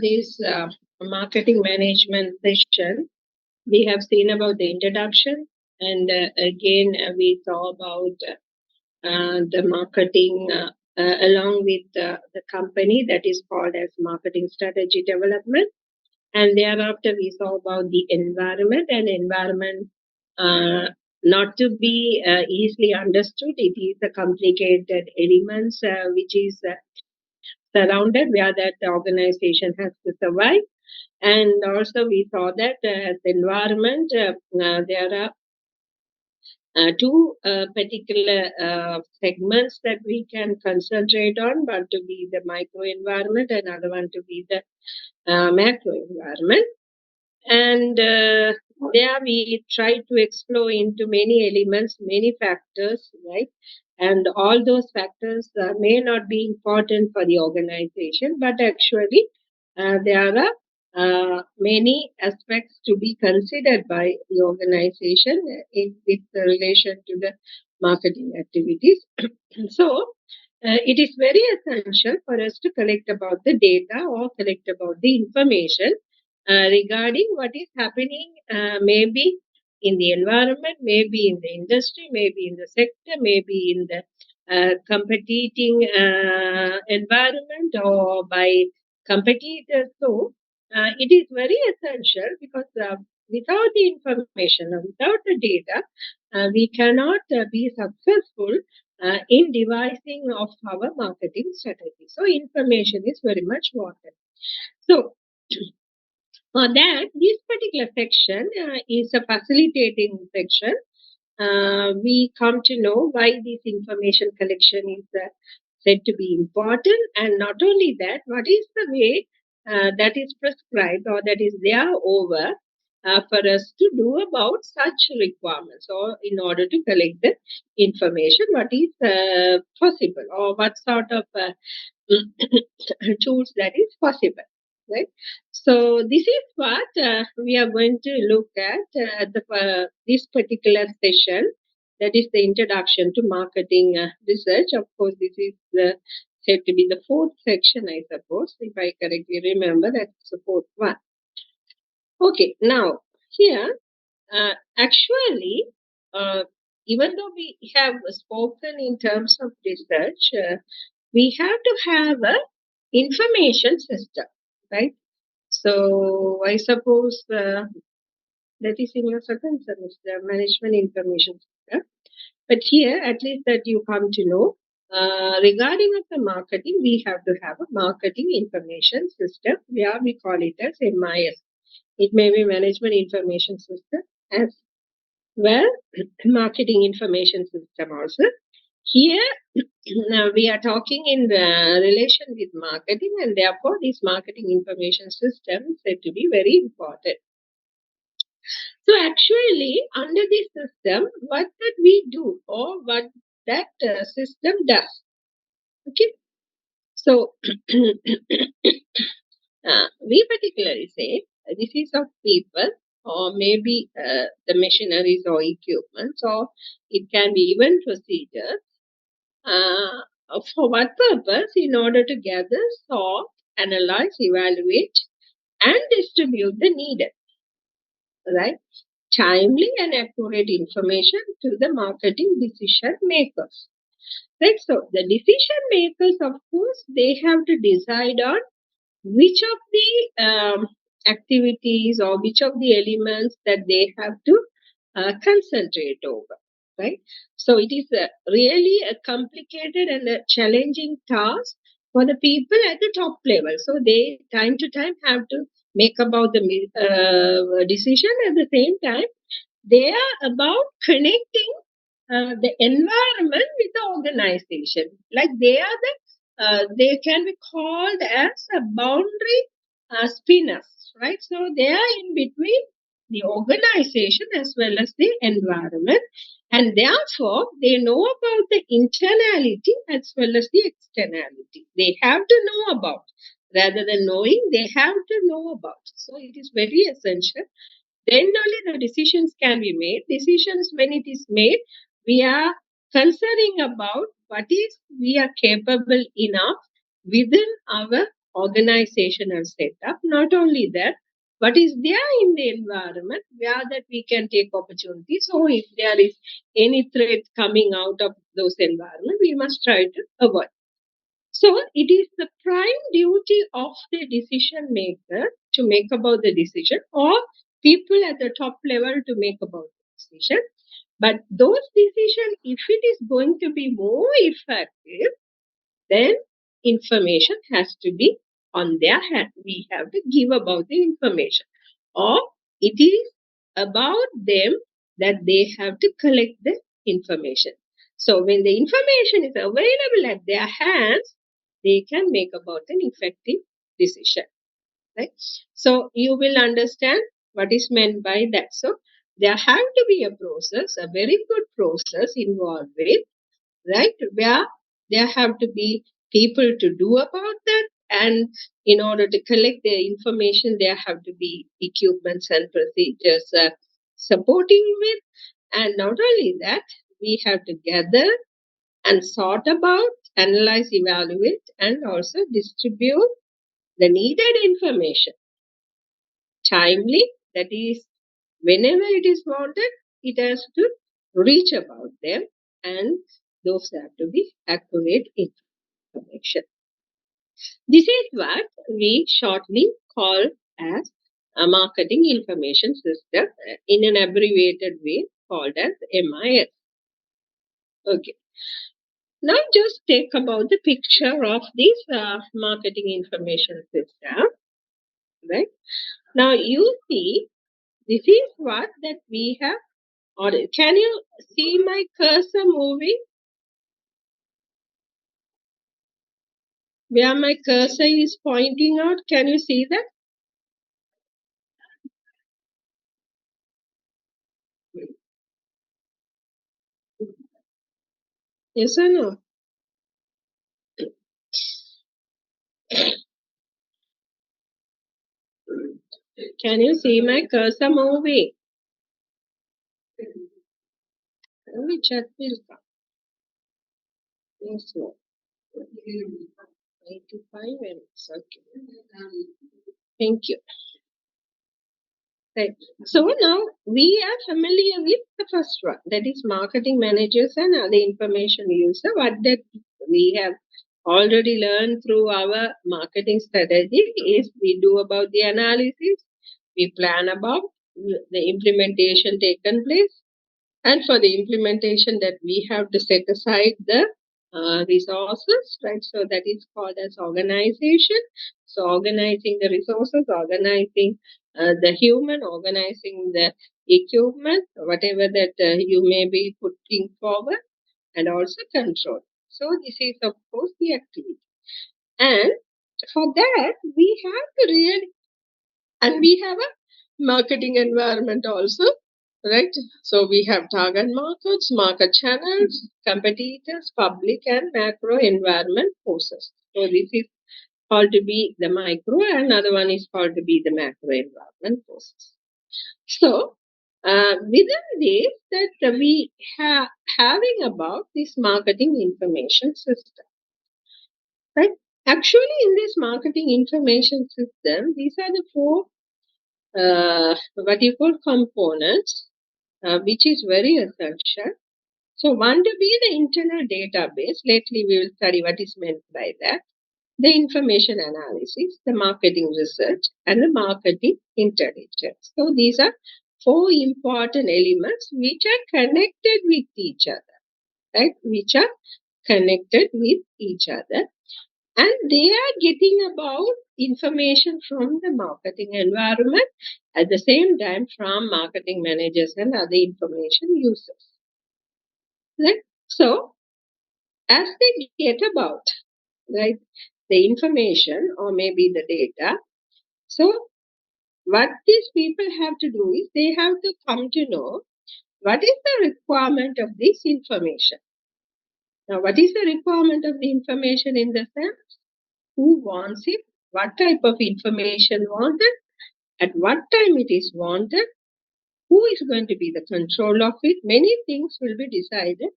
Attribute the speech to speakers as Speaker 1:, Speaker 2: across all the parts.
Speaker 1: this marketing management session, we have seen about the introduction, and again we saw about the marketing along with the company that is called as marketing strategy development. And thereafter, we saw about the environment, and environment uh, not to be easily understood. It is a complicated elements which is surrounded where that the organization has to survive. And also, we saw that as environment, there are two particular segments that we can concentrate on, one to be the micro environment, and another one to be the macro environment. And there we try to explore into many elements, many factors, right? And all those factors may not be important for the organization, but actually there are many aspects to be considered by the organization with relation to the marketing activities. So, it is very essential for us to collect about the data or collect about the information regarding what is happening, maybe in the environment, maybe in the industry, maybe in the sector, maybe in the competing environment or by competitors. So, it is very essential because without the information or without the data, we cannot be successful in devising of our marketing strategy. So, information is very much important. So, for that, this particular section is a facilitating section. We come to know why this information collection is said to be important, and not only that, what is the way that is prescribed or that is there over for us to do about such requirements, or in order to collect the information, what is possible, or what sort of tools that is possible, right? So this is what we are going to look at this particular session, that is the introduction to marketing research. Of course, this is said to be the fourth section, I suppose, if I correctly remember. That's the fourth one. Okay, now here, actually, uh, even though we have spoken in terms of research, we have to have a information system, right? So I suppose that is in your second semester, management information system. But here, at least that you come to know, regarding of the marketing, we have to have a marketing information system, where we call it as MIS. It may be management information system as well, marketing information system also. Here, now we are talking in the relation with marketing, and therefore this marketing information system is said to be very important. So actually, under this system, what did we do, or what that system does? Okay, so we particularly say this is of people, or maybe the machineries or equipment, or it can be even procedures. For what purpose? In order to gather, sort, analyze, evaluate, and distribute the needed, right, timely and accurate information to the marketing decision makers. Right. So the decision makers, of course, they have to decide on which of the activities or which of the elements that they have to concentrate over, right? So it is really a complicated and a challenging task for the people at the top level. So they time to time have to make about the decision. At the same time, they are about connecting the environment with the organization. Like they are they can be called as a boundary spinners, right? So they are in between the organization as well as the environment, and therefore they know about the internality as well as the externality. They have to know about, rather than knowing, they have to know about. So it is very essential. Then only the decisions can be made. Decisions, when it is made, we are considering about what is we are capable enough within our organizational setup. Not only that, what is there in the environment where that we can take opportunities. So if there is any threat coming out of those environment, we must try to avoid. So it is the prime duty of the decision maker to make about the decision, or people at the top level to make about the decision. But those decisions, if it is going to be more effective, then information has to be on their hand. We have to give about the information. Or it is about them that they have to collect the information. So when the information is available at their hands, they can make about an effective decision. Right? So you will understand what is meant by that. So there have to be a process, a very good process involved with, right, where there have to be people to do about that, and in order to collect the information there have to be equipments and procedures supporting with, and not only that, we have to gather and sort about, analyze, evaluate, and also distribute the needed information timely, that is, whenever it is wanted, it has to reach about them, and those have to be accurate information. This is what we shortly call as a marketing information system, in an abbreviated way called as MIS. Okay. Now just take about the picture of this marketing information system, right? Now you see, this is what that we have ordered. Can you see my cursor moving? Where my cursor is pointing out, can you see that? Yes or no? Can you see my cursor moving? Only chat will come. Yes, no. 85 minutes. Okay. Thank you. Right. So now we are familiar with the first one, that is marketing managers and other information user. What that we have already learned through our marketing strategy is we do about the analysis, we plan about the implementation taken place, and for the implementation that we have to set aside the resources, right? So that is called as organization. So organizing the resources, organizing the human, organizing the equipment, whatever that you may be putting forward, and also control. So this is of course the activity. And for that we have to really, and we have a marketing environment also, right? So we have target markets, market channels, competitors, public and macro environment forces. So this is called to be the micro, and another one is called to be the macro environment forces. So within this, that we have having about this marketing information system, right? Actually, in this marketing information system, these are the four what you call components, which is very essential. So one to be the internal database. Lately, we will study what is meant by that. The information analysis, the marketing research, and the marketing intelligence. So these are four important elements which are connected with each other, right? Which are connected with each other, and they are getting about information from the marketing environment, at the same time from marketing managers and other information users, right? So as they get about, right, the information or maybe the data, so what these people have to do is they have to come to know what is the requirement of this information. Now what is the requirement of the information in the sense, who wants it, what type of information wanted, at what time it is wanted, who is going to be the control of it. Many things will be decided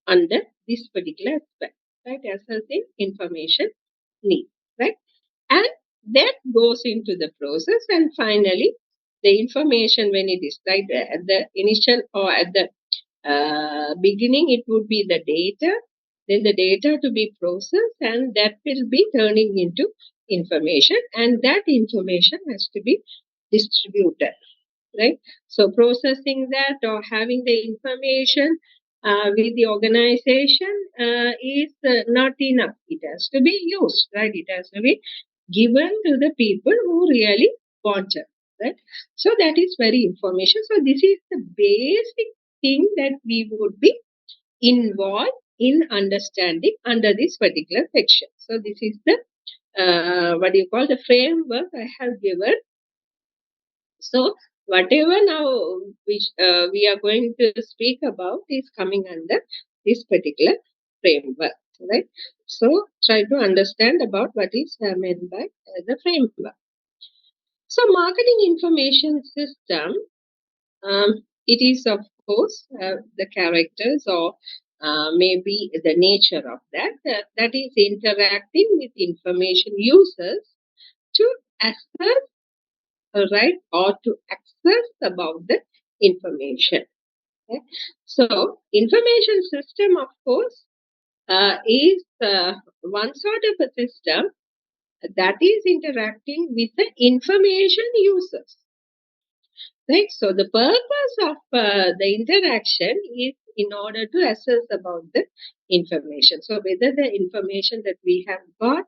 Speaker 1: under this particular aspect, right? As I say, information need, right? And that goes into the process, and finally the information, when it is like at the initial or at the beginning, it would be the data, then the data to be processed, and that will be turning into information, and that information has to be distributed, right? So processing that or having the information with the organization is not enough. It has to be used, right? It has to be given to the people who really want it, right? So that is very information. So this is the basic thing that we would be involved in understanding under this particular section. So this is the what do you call, the framework I have given. So whatever now which we are going to speak about is coming under this particular framework, right? So try to understand about what is meant by the framework. So marketing information system, it is of course the characters or maybe the nature of that, that is interacting with information users to assess, right, or to access about the information. Okay? So information system, of course, is one sort of a system that is interacting with the information users. Right. So the purpose of the interaction is in order to assess about the information. So whether the information that we have got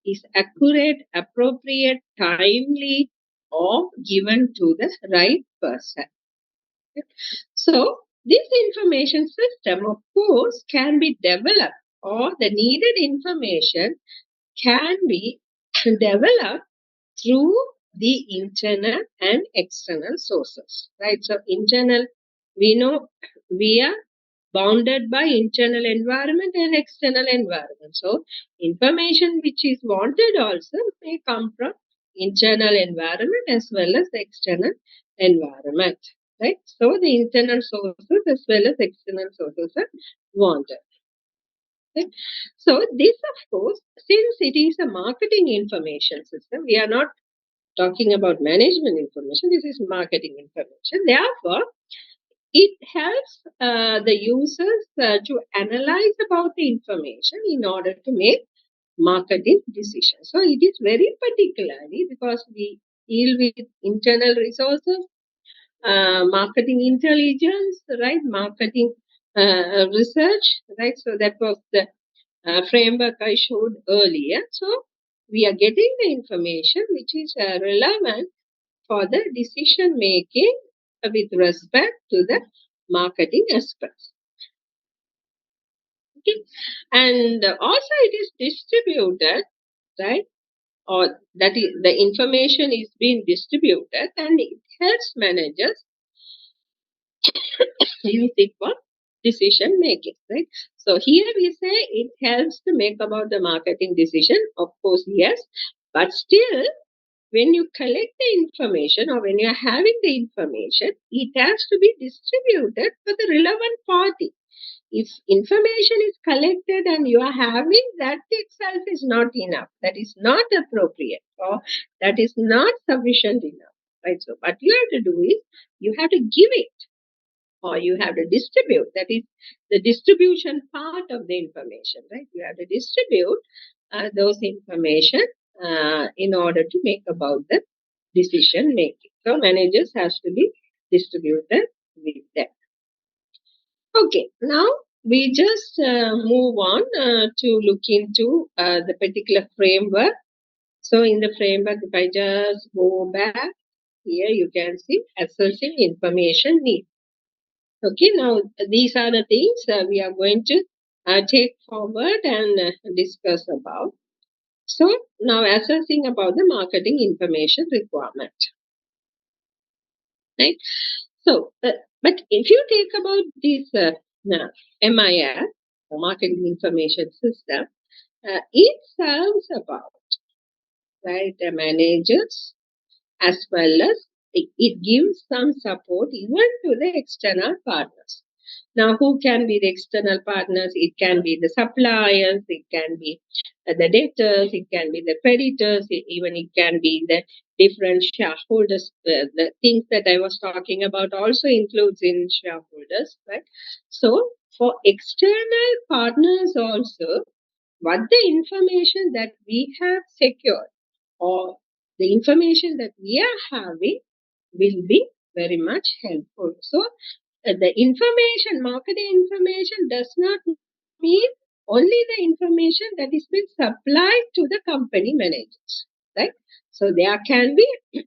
Speaker 1: is accurate, appropriate, timely, or given to the right person. So this information system, of course, can be developed, or the needed information can be developed through the internal and external sources, right? So internal, we know we are bounded by internal environment and external environment. So information which is wanted also may come from internal environment as well as the external environment, right? So the internal sources as well as external sources are wanted. Right? So this, of course, since it is a marketing information system, we are not talking about management information. This is marketing information. Therefore, it helps the users to analyze about the information in order to make marketing decisions. So it is very particularly because we deal with internal resources, marketing intelligence, right? Marketing research, right? So that was the framework I showed earlier. So we are getting the information which is relevant for the decision making with respect to the marketing aspects. Okay. And also it is distributed, right? Or that is the information is being distributed, and it helps managers use it for decision making, right? So here we say it helps to make about the marketing decision. Of course, yes, but still, when you collect the information or when you are having the information, it has to be distributed for the relevant party. If information is collected and you are having, that itself is not enough. That is not appropriate, or that is not sufficient enough. Right. So what you have to do is you have to give it, or you have to distribute. That is the distribution part of the information, right? You have to distribute those information in order to make about the decision making. So managers has to be distributed with them. Okay, now we just move on to look into the particular framework. So in the framework, if I just go back here, you can see assessing information needs. Okay, now these are the things we are going to take forward and discuss about. So now assessing about the marketing information requirement, right? So, but if you take about this MIS, marketing information system, it serves about, right, the managers as well as it gives some support even to the external partners. Now, who can be the external partners? It can be the suppliers, it can be the debtors, it can be the creditors, even it can be the different shareholders. The things that I was talking about also includes in shareholders, right? So, for external partners also, what the information that we have secured or the information that we are having will be very much helpful. So, the information, marketing information does not mean only the information that is being supplied to the company managers, right? So, there can be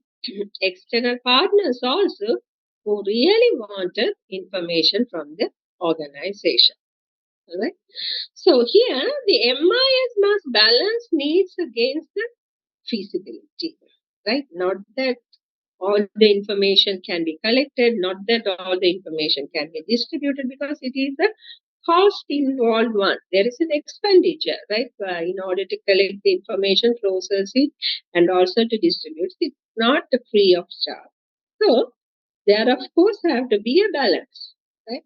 Speaker 1: external partners also who really wanted information from the organization. Right? So here the MIS must balance needs against the feasibility, right? Not that all the information can be collected, not that all the information can be distributed, because it is a cost involved one. There is an expenditure, right? In order to collect the information, process it, and also to distribute it, not free of charge. So there, of course, have to be a balance, right?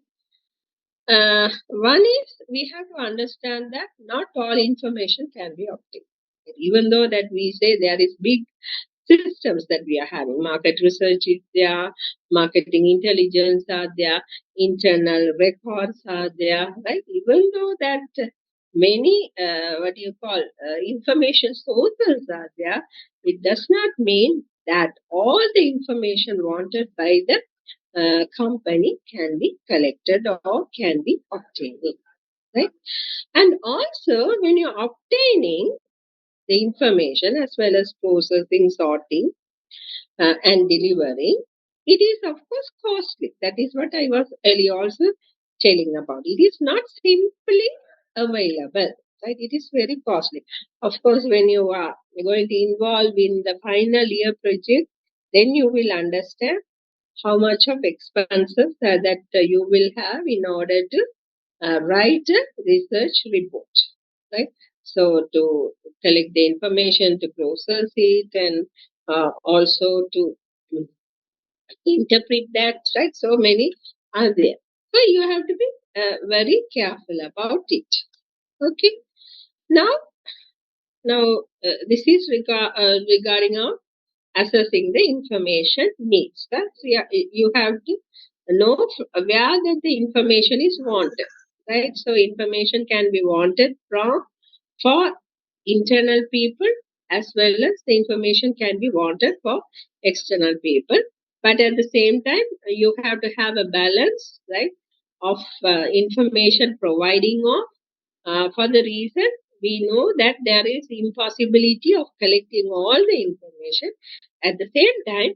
Speaker 1: One is we have to understand that not all information can be obtained. Even though that we say there is big systems that we are having, market research is there, marketing intelligence are there, internal records are there, right? Even though that many, what do you call, information sources are there, it does not mean that all the information wanted by the company can be collected or can be obtained, right? And also, when you're obtaining the information as well as processing, sorting, and delivering, it is of course costly. That is what I was earlier also telling about. It is not simply available, right? It is very costly. Of course, when you are going to involve in the final year project, then you will understand how much of expenses that you will have in order to write a research report, right? So to collect the information, to process it, and also to interpret that, right? So many are there. So you have to be very careful about it. Okay. Now, this is regarding our assessing the information needs. That's you have to know where that the information is wanted, right? So information can be wanted from for internal people as well as the information can be wanted for external people. But at the same time, you have to have a balance, right, of information providing of for the reason we know that there is impossibility of collecting all the information. At the same time,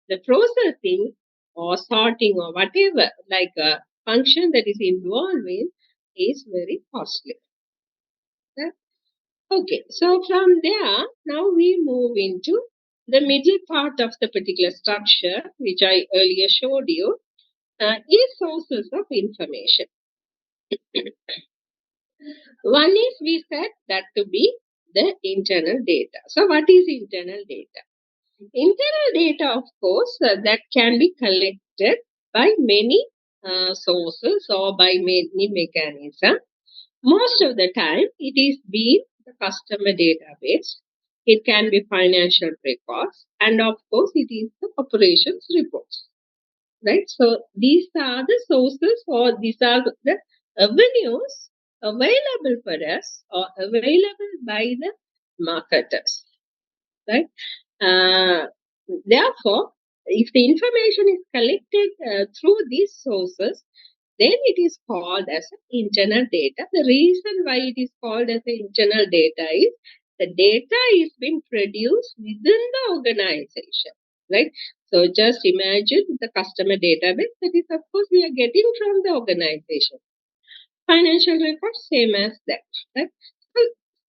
Speaker 1: the processing or sorting or whatever like a function that is involved in is very costly. Yeah. Okay, so from there, now we move into the middle part of the particular structure, which I earlier showed you, is sources of information. One is we said that to be the internal data. So what is internal data? Internal data, of course, that can be collected by many sources or by many mechanisms. Most of the time, it is being the customer database. It can be financial records, and of course, it is the operations reports. Right? So these are the sources or these are the avenues available for us or available by the marketers. Right? Uh, Therefore, if the information is collected through these sources, then it is called as internal data. The reason why it is called as internal data is the data is being produced within the organization, right? So just imagine the customer database that is, of course, we are getting from the organization. Financial records, same as that, right? So,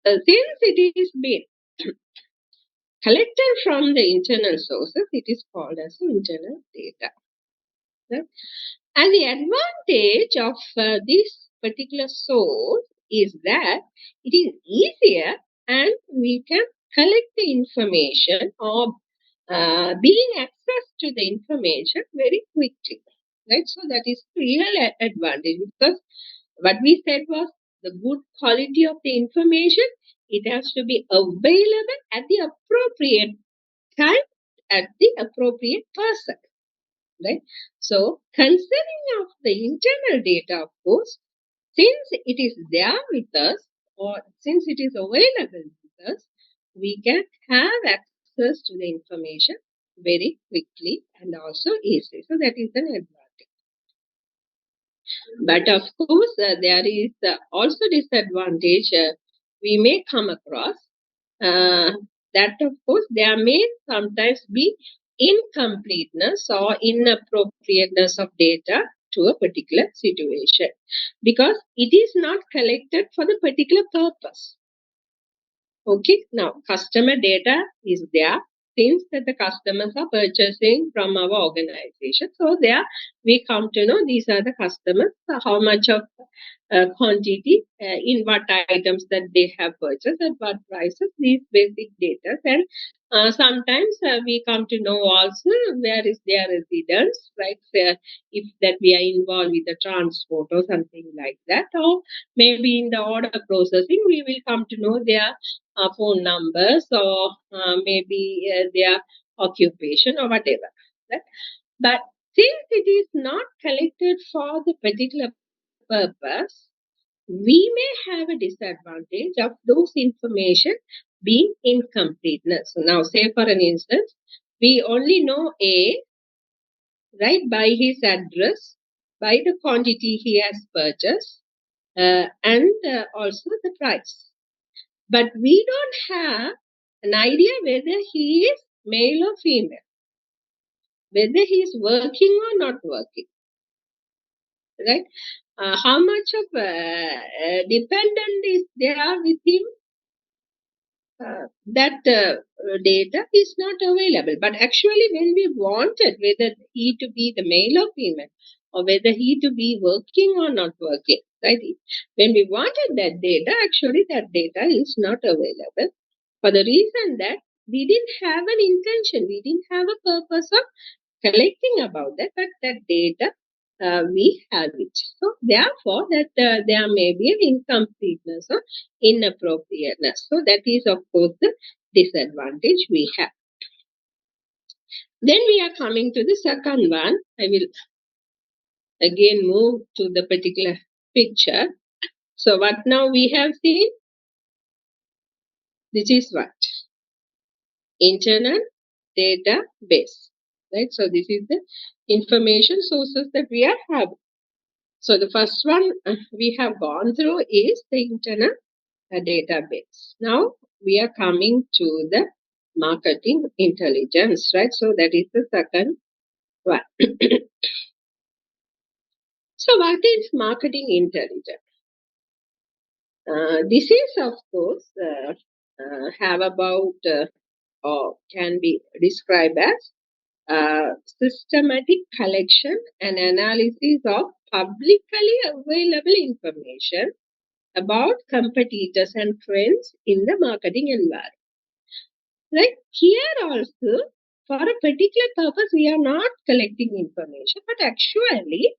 Speaker 1: since it is being collected from the internal sources, it is called as internal data. Right? And the advantage of this particular source is that it is easier and we can collect the information or being access to the information very quickly. right? So that is real advantage, because what we said was the good quality of the information. It has to be available at the appropriate time, at the appropriate person, right? So concerning of the internal data, of course, since it is there with us, or since it is available with us, we can have access to the information very quickly and also easily. So that is an advantage. But of course, there is also disadvantage we may come across. Uh, that of course there may sometimes be incompleteness or inappropriateness of data to a particular situation, because it is not collected for the particular purpose. Okay, now customer data is there, since that the customers are purchasing from our organization. So there we come to know these are the customers, how much of quantity, in what items that they have purchased, at what prices, these basic data. And sometimes we come to know also where is their residence, right? If that we are involved with the transport or something like that, or maybe in the order processing, we will come to know their phone numbers, or maybe their occupation or whatever. Right? But since it is not collected for the particular purpose, we may have a disadvantage of those information being incompleteness. So now, say for an instance, we only know A, right, by his address, by the quantity he has purchased, and also the price. But we don't have an idea whether he is male or female, whether he is working or not working, right? How much of dependent is there with him? That data is not available. But actually, when we wanted whether he to be the male or female, or whether he to be working or not working, right? When we wanted that data, actually that data is not available, for the reason that we didn't have an intention, we didn't have a purpose of collecting about that, but that data we have it. So therefore, that there may be an incompleteness or inappropriateness. So that is of course the disadvantage we have. Then we are coming to the second one. I will again move to the particular picture. So what now we have seen? This is what? Internal database, right? So this is the information sources that we are having. So the first one we have gone through is the internal database. Now we are coming to the marketing intelligence, right? So that is the second one. So what is marketing intelligence? This is of course have about or can be described as systematic collection and analysis of publicly available information about competitors and trends in the marketing environment. Right? Here also, for a particular purpose, we are not collecting information, but actually,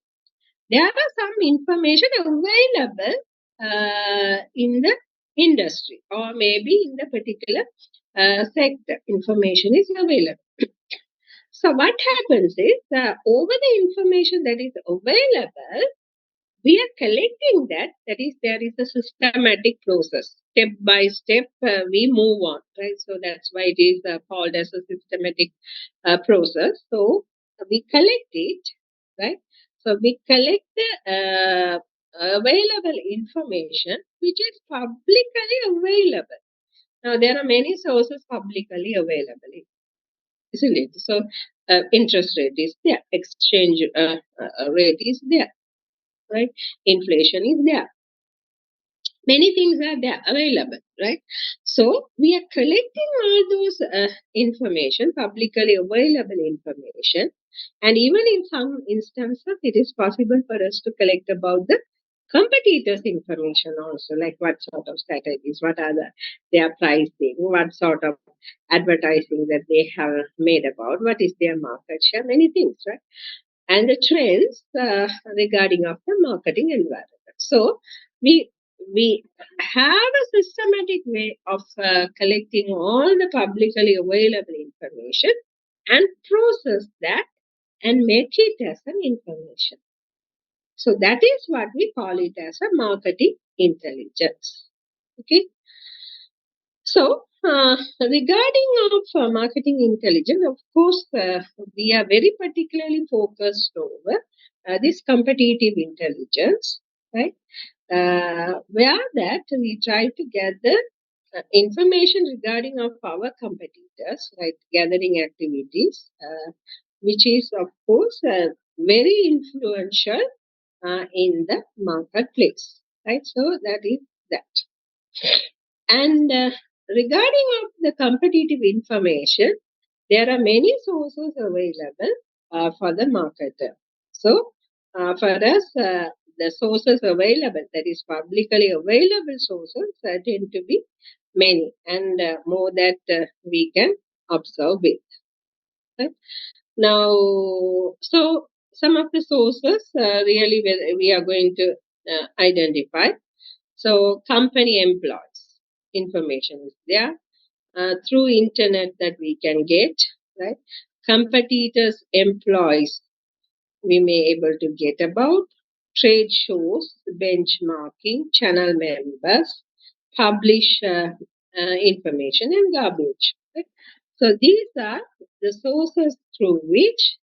Speaker 1: there are some information available in the industry, or maybe in the particular sector. Information is available. So what happens is, over the information that is available, we are collecting that. That is, there is a systematic process. Step by step, we move on, right? So that's why it is called as a systematic process. So we collect it, right? So we collect the available information which is publicly available. Now, there are many sources publicly available, isn't it? So, interest rate is there, exchange rate is there, right? Inflation is there. Many things are there available, right? So we are collecting all those information, publicly available information, and even in some instances, it is possible for us to collect about the competitors' information also, like what sort of strategies, what are their pricing, what sort of advertising that they have made about, what is their market share, many things, right? and the trends regarding of the marketing environment. So we we have a systematic way of collecting all the publicly available information and process that and make it as an information. So that is what we call it as a marketing intelligence. Okay. So regarding of marketing intelligence, of course, we are very particularly focused over this competitive intelligence, right? Where that we try to gather information regarding of our competitors, right? Gathering activities, which is of course very influential in the marketplace, right? So that is that. And regarding of the competitive information, there are many sources available for the marketer. So for us, the sources available, that is publicly available sources, tend to be many and more that we can observe with. Right? Now, so some of the sources really we are going to identify. So company employees information is there through internet that we can get, right? Competitors employees we may able to get about trade shows, benchmarking, channel members, publish information and garbage. Right? So these are the sources through which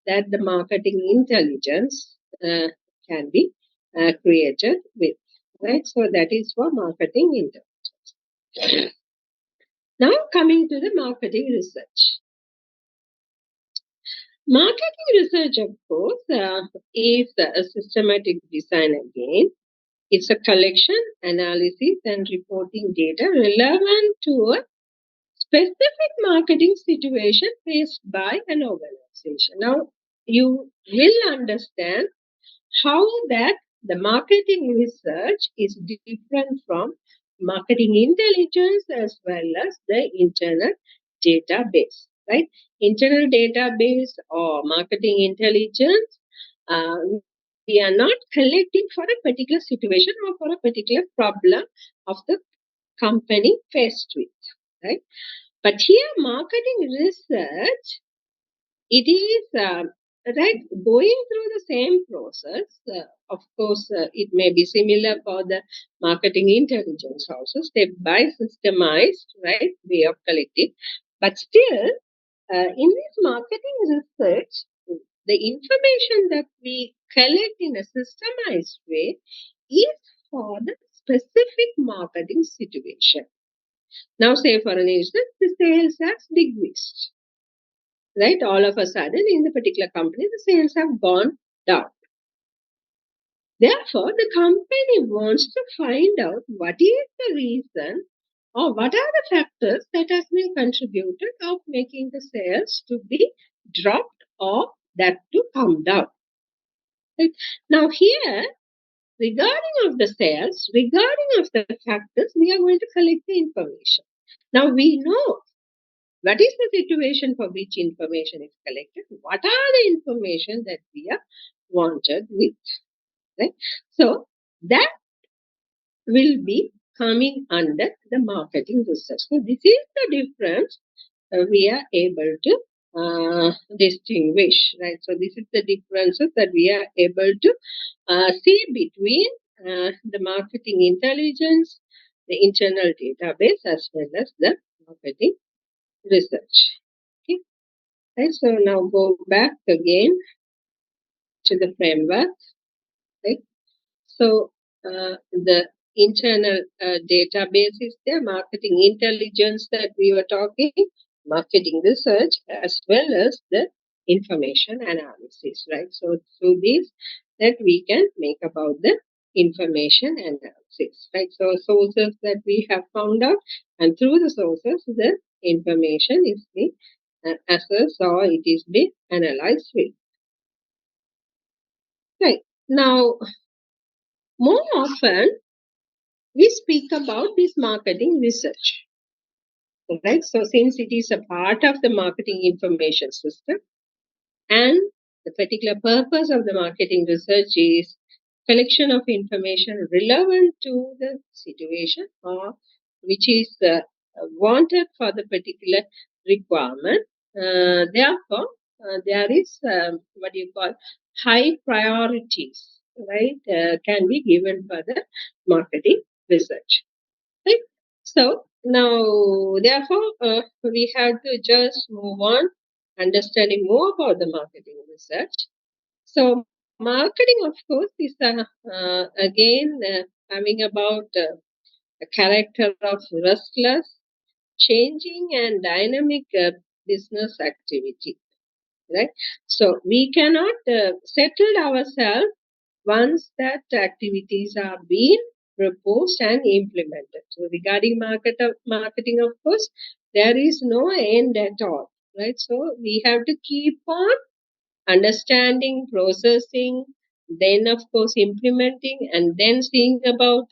Speaker 1: that the marketing intelligence can be created with. Right? So that is for marketing intelligence. Now coming to the marketing research. Marketing research, of course, is a systematic design again. It's a collection, analysis, and reporting data relevant to a specific marketing situation faced by an organization. Now, you will understand how that the marketing research is different from marketing intelligence as well as the internal database, right? Internal database or marketing intelligence, uh, we are not collecting for a particular situation or for a particular problem of the company faced with, right? But here, marketing research, it is right going through the same process. Of course, it may be similar for the marketing intelligence also, step by systemized, right, way of collecting. But still, in this marketing research, the information that we collect in a systemized way is for the specific marketing situation. Now, say for an instance, the sales has decreased, right? All of a sudden, in the particular company, the sales have gone down. Therefore, the company wants to find out what is the reason or what are the factors that has been contributed of making the sales to be dropped or that to come down. Right? Now, here, regarding of the sales, regarding of the factors, we are going to collect the information. Now, we know what is the situation for which information is collected, what are the information that we are wanted with, right? So that will be coming under the marketing research. So this is the difference we are able to distinguish, right? So this is the differences that we are able to see between the marketing intelligence, the internal database, as well as the marketing research. Okay. Right, so now go back again to the framework. Right? So the internal database is there, marketing intelligence that we were talking, marketing research, as well as the information analysis, right? So through this, that we can make about the information analysis, right? So sources that we have found out, and through the sources, the information is being assessed or it is being analyzed with. Right. Now, more often, we speak about this marketing research, right? So since it is a part of the marketing information system and The particular purpose of the marketing research is collection of information relevant to the situation or which is wanted for the particular requirement. Therefore, there is what you call high priorities, right, can be given for the marketing research. Right? So now, therefore, we have to just move on, understanding more about the marketing research. So, marketing, of course, is again having about a character of restless, changing, and dynamic business activity. Right. So we cannot settle ourselves once that activities are being proposed and implemented. So regarding marketing, of course, there is no end at all, right? So we have to keep on understanding, processing, then of course implementing, and then seeing about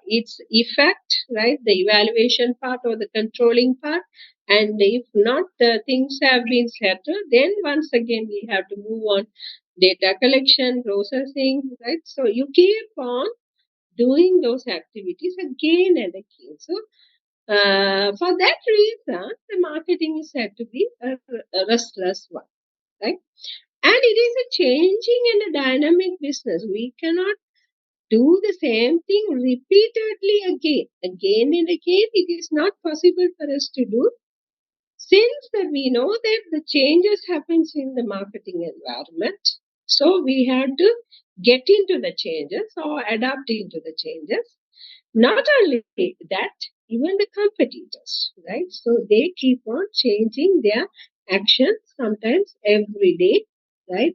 Speaker 1: its effect, right? The evaluation part or the controlling part. And if not, the things have been settled, then once again we have to move on data collection, processing, right? So you keep on doing those activities again and again. So for that reason, the marketing is said to be a restless one, right? And it is a changing and a dynamic business. We cannot do the same thing repeatedly again and again. It is not possible for us to do since that we know that the changes happens in the marketing environment. So we have to get into the changes or adapt into the changes. Not only that, even the competitors, right? So they keep on changing their actions sometimes every day, right?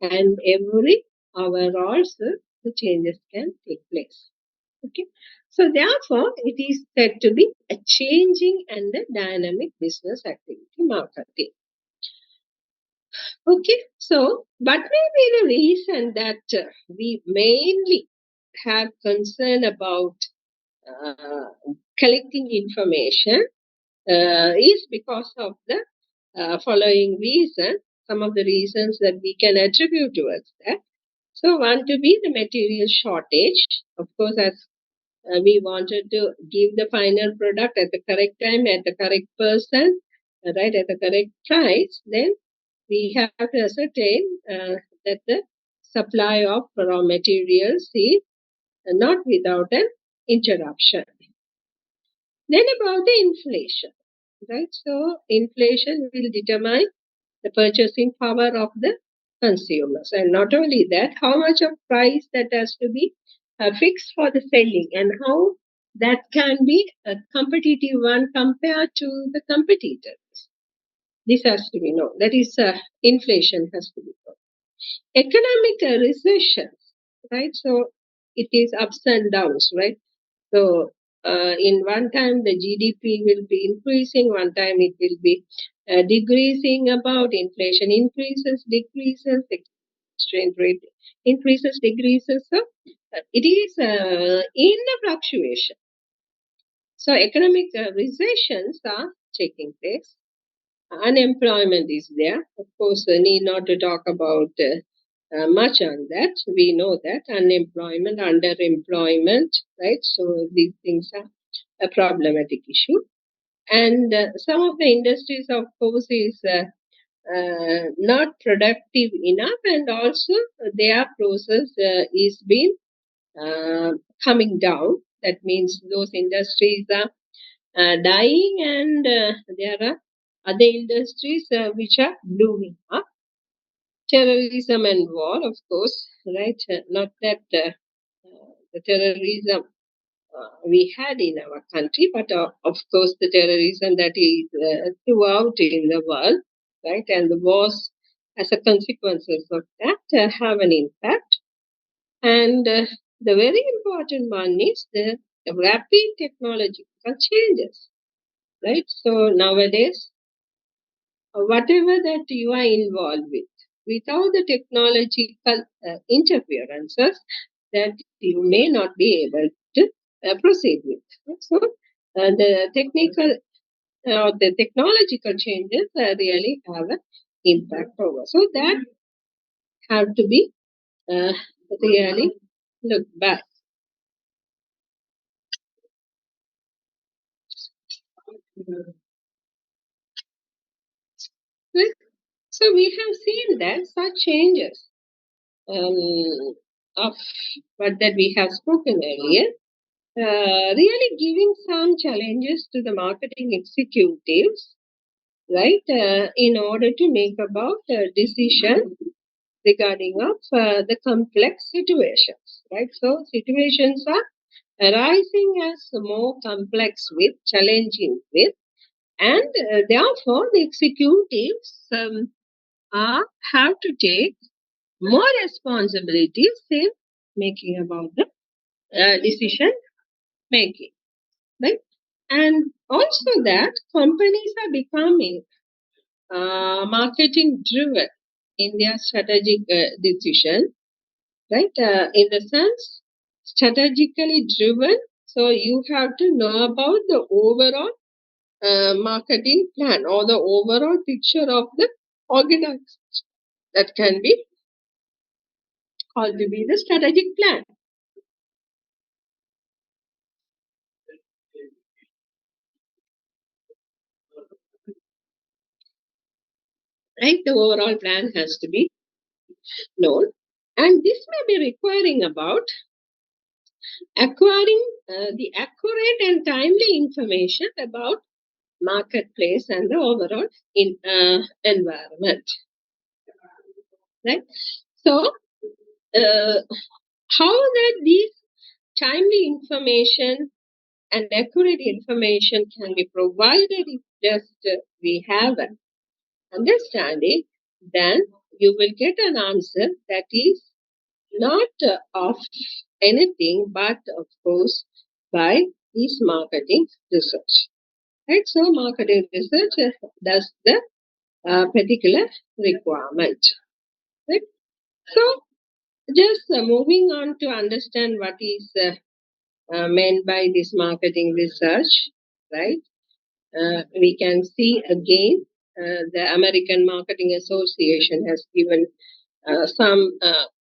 Speaker 1: And every hour also the changes can take place. Okay. So therefore, it is said to be a changing and a dynamic business activity marketing. Okay. So, but maybe the reason that we mainly have concern about uh, collecting information is because of the following reason. Some of the reasons that we can attribute towards that. So, one to be the material shortage. Of course, as we wanted to give the final product at the correct time, at the correct person, right, at the correct price, then we have to ascertain that the supply of raw materials is not without an interruption. Then about the inflation, right? So inflation will determine the purchasing power of the consumers. And not only that, how much of price that has to be fixed for the selling and how that can be a competitive one compared to the competitors. This has to be known. That is, inflation has to be known. Economic recessions, right? So it is ups and downs, right? So in one time the GDP will be increasing, one time it will be decreasing. About inflation increases, decreases, exchange rate increases, decreases. So it is in the fluctuation. So economic recessions are taking place. Unemployment is there. Of course, need not to talk about much on that. We know that unemployment, underemployment, right? So these things are a problematic issue. And some of the industries, of course, is not productive enough, and also their process is being uh, coming down. That means those industries are dying, and there are other industries which are blooming up. Terrorism and war, of course, right? Not that the terrorism we had in our country, but of course the terrorism that is throughout in the world, right? And the wars, as a consequences of that, have an impact. And the very important one is the rapid technological changes, right? So nowadays, whatever that you are involved with, without the technological interferences, that you may not be able to proceed with. So the technical the technological changes really have an impact over. So that have to be uh, really looked back. Right? So we have seen that such changes of what that we have spoken earlier, really giving some challenges to the marketing executives, right, in order to make about a decision regarding of the complex situations, right? So situations are arising as more complex with, challenging with, and therefore the executives are have to take more responsibilities in making about the decision making, right? And also that companies are becoming marketing driven in their strategic decision, right? In the sense, strategically driven. So you have to know about the overall marketing plan or the overall picture of the organization. That can be called to be the strategic plan, right? The overall plan has to be known, and this may be requiring about acquiring the accurate and timely information about marketplace and the overall environment, right? So uh, how that these timely information and accurate information can be provided if just we have an understanding, then you will get an answer that is not of anything but of course by this marketing research, right? So marketing research does the particular requirement, right? So just moving on to understand what is meant by this marketing research, right? We can see again the American Marketing Association has given some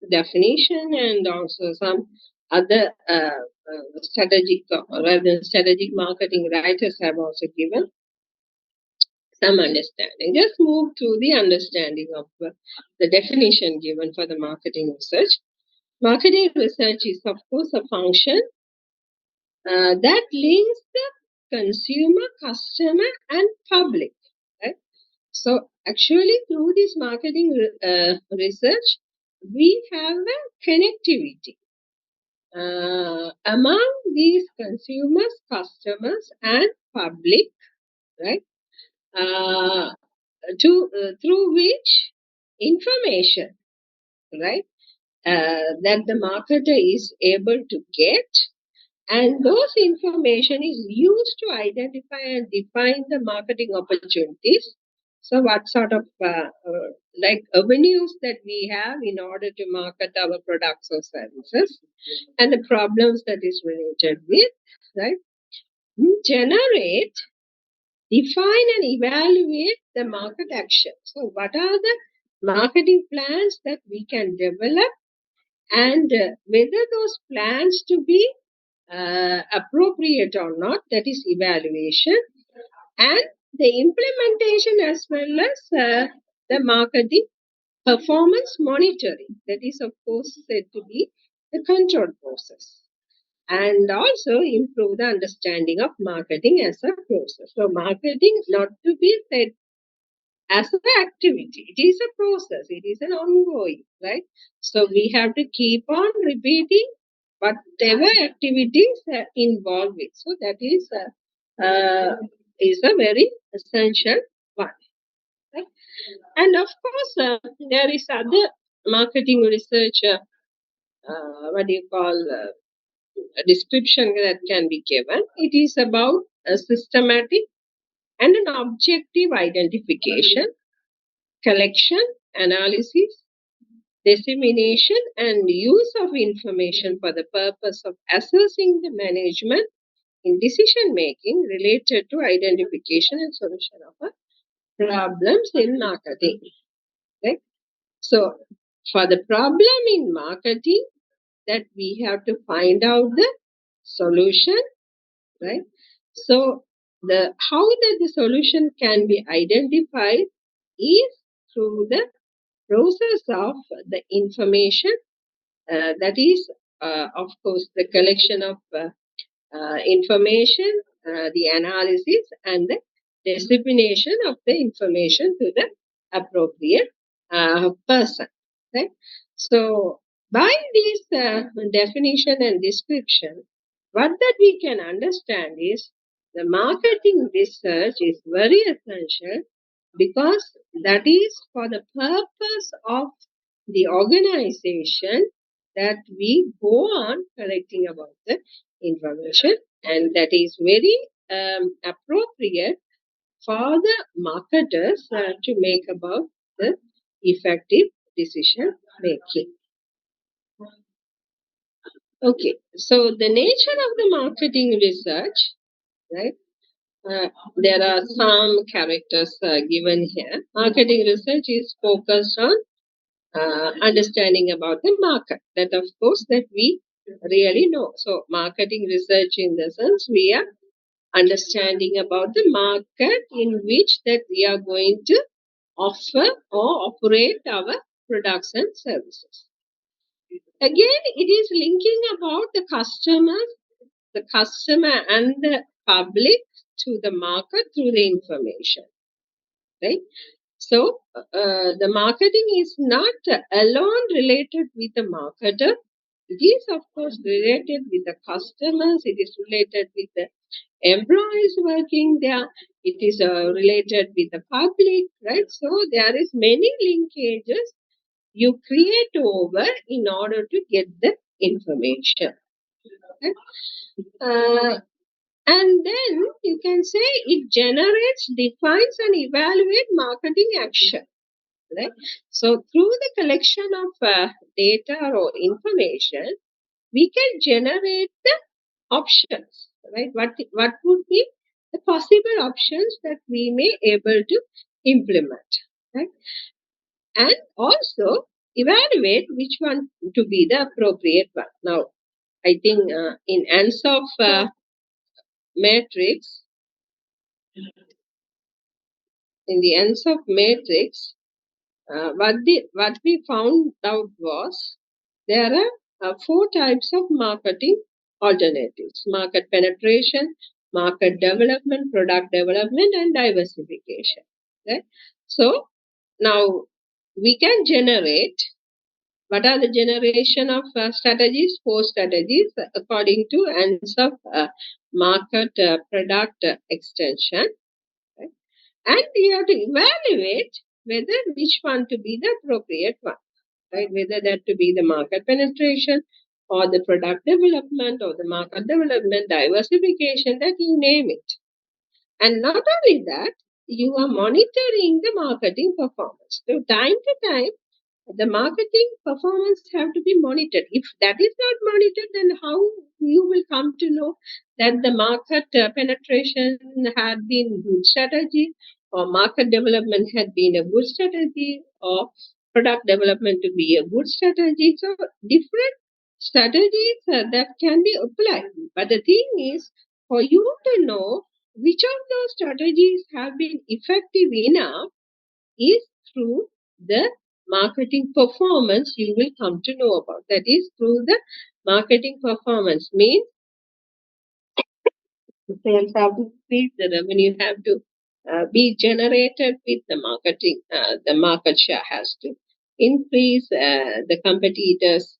Speaker 1: definition and also some other strategic or rather strategic marketing writers have also given some understanding. Just move to the understanding of the definition given for the marketing research. Marketing research is, of course, a function that links the consumer, customer, and public. Right? So, actually, through this marketing research, we have a connectivity among these consumers, customers, and public, right? Uh, to through which information, right, that the marketer is able to get, and those information is used to identify and define the marketing opportunities. So what sort of like avenues that we have in order to market our products or services, and the problems that is related with, right? Generate, define and evaluate the market action. So what are the marketing plans that we can develop, and whether those plans to be appropriate or not, that is evaluation, and the implementation as well as the marketing performance monitoring, that is of course said to be the control process, and also improve the understanding of marketing as a process. So marketing not to be said as an activity, it is a process, it is an ongoing, right? So we have to keep on repeating whatever activities involved with. So that is a very essential one, right? And of course there is other marketing research what do you call a description that can be given. It is about a systematic and an objective identification, collection, analysis, dissemination, and use of information for the purpose of assessing the management in decision making related to identification and solution of problems in marketing. Right? So, for the problem in marketing, that we have to find out the solution, right? So the how that the solution can be identified is through the process of the information, that is, of course, the collection of information, the analysis, and the dissemination of the information to the appropriate person. Right? So, by this definition and description, what that we can understand is the marketing research is very essential, because that is for the purpose of the organization, that we go on collecting about the information, and that is very appropriate for the marketers to make about the effective decision making. Okay, so the nature of the marketing research, right? There are some characters given here. Marketing research is focused on understanding about the market. That, of course, that we really know. So, marketing research in the sense we are understanding about the market in which that we are going to offer or operate our products and services. Again, it is linking about the customer and the public to the market through the information, right? So, the marketing is not alone related with the marketer. It is, of course, related with the customers. It is related with the employees working there. It is related with the public, right? So, there is many linkages you create over in order to get the information. Right? And then you can say it generates, defines, and evaluate marketing action. Right? So through the collection of data or information, we can generate the options. Right? What would be the possible options that we may able to implement. Right? And also evaluate which one to be the appropriate one. Now, I think in Ansoff matrix, in the Ansoff matrix, what we found out was there are four types of marketing alternatives: market penetration, market development, product development, and diversification. Right? So now we can generate, what are the generation of strategies? Four strategies according to Ansoff market product extension. Right? And you have to evaluate whether which one to be the appropriate one, right? Whether that to be the market penetration or the product development or the market development diversification, that you name it. And not only that, you are monitoring the marketing performance. So time to time, the marketing performance have to be monitored. If that is not monitored, then how you will come to know that the market penetration had been good strategy, or market development had been a good strategy, or product development to be a good strategy. So different strategies that can be applied. But the thing is, for you to know which of those strategies have been effective enough is through the marketing performance you will come to know about. That is through the marketing performance. Means the sales have to increase, the revenue have to be generated with the marketing. The market share has to increase. The competitors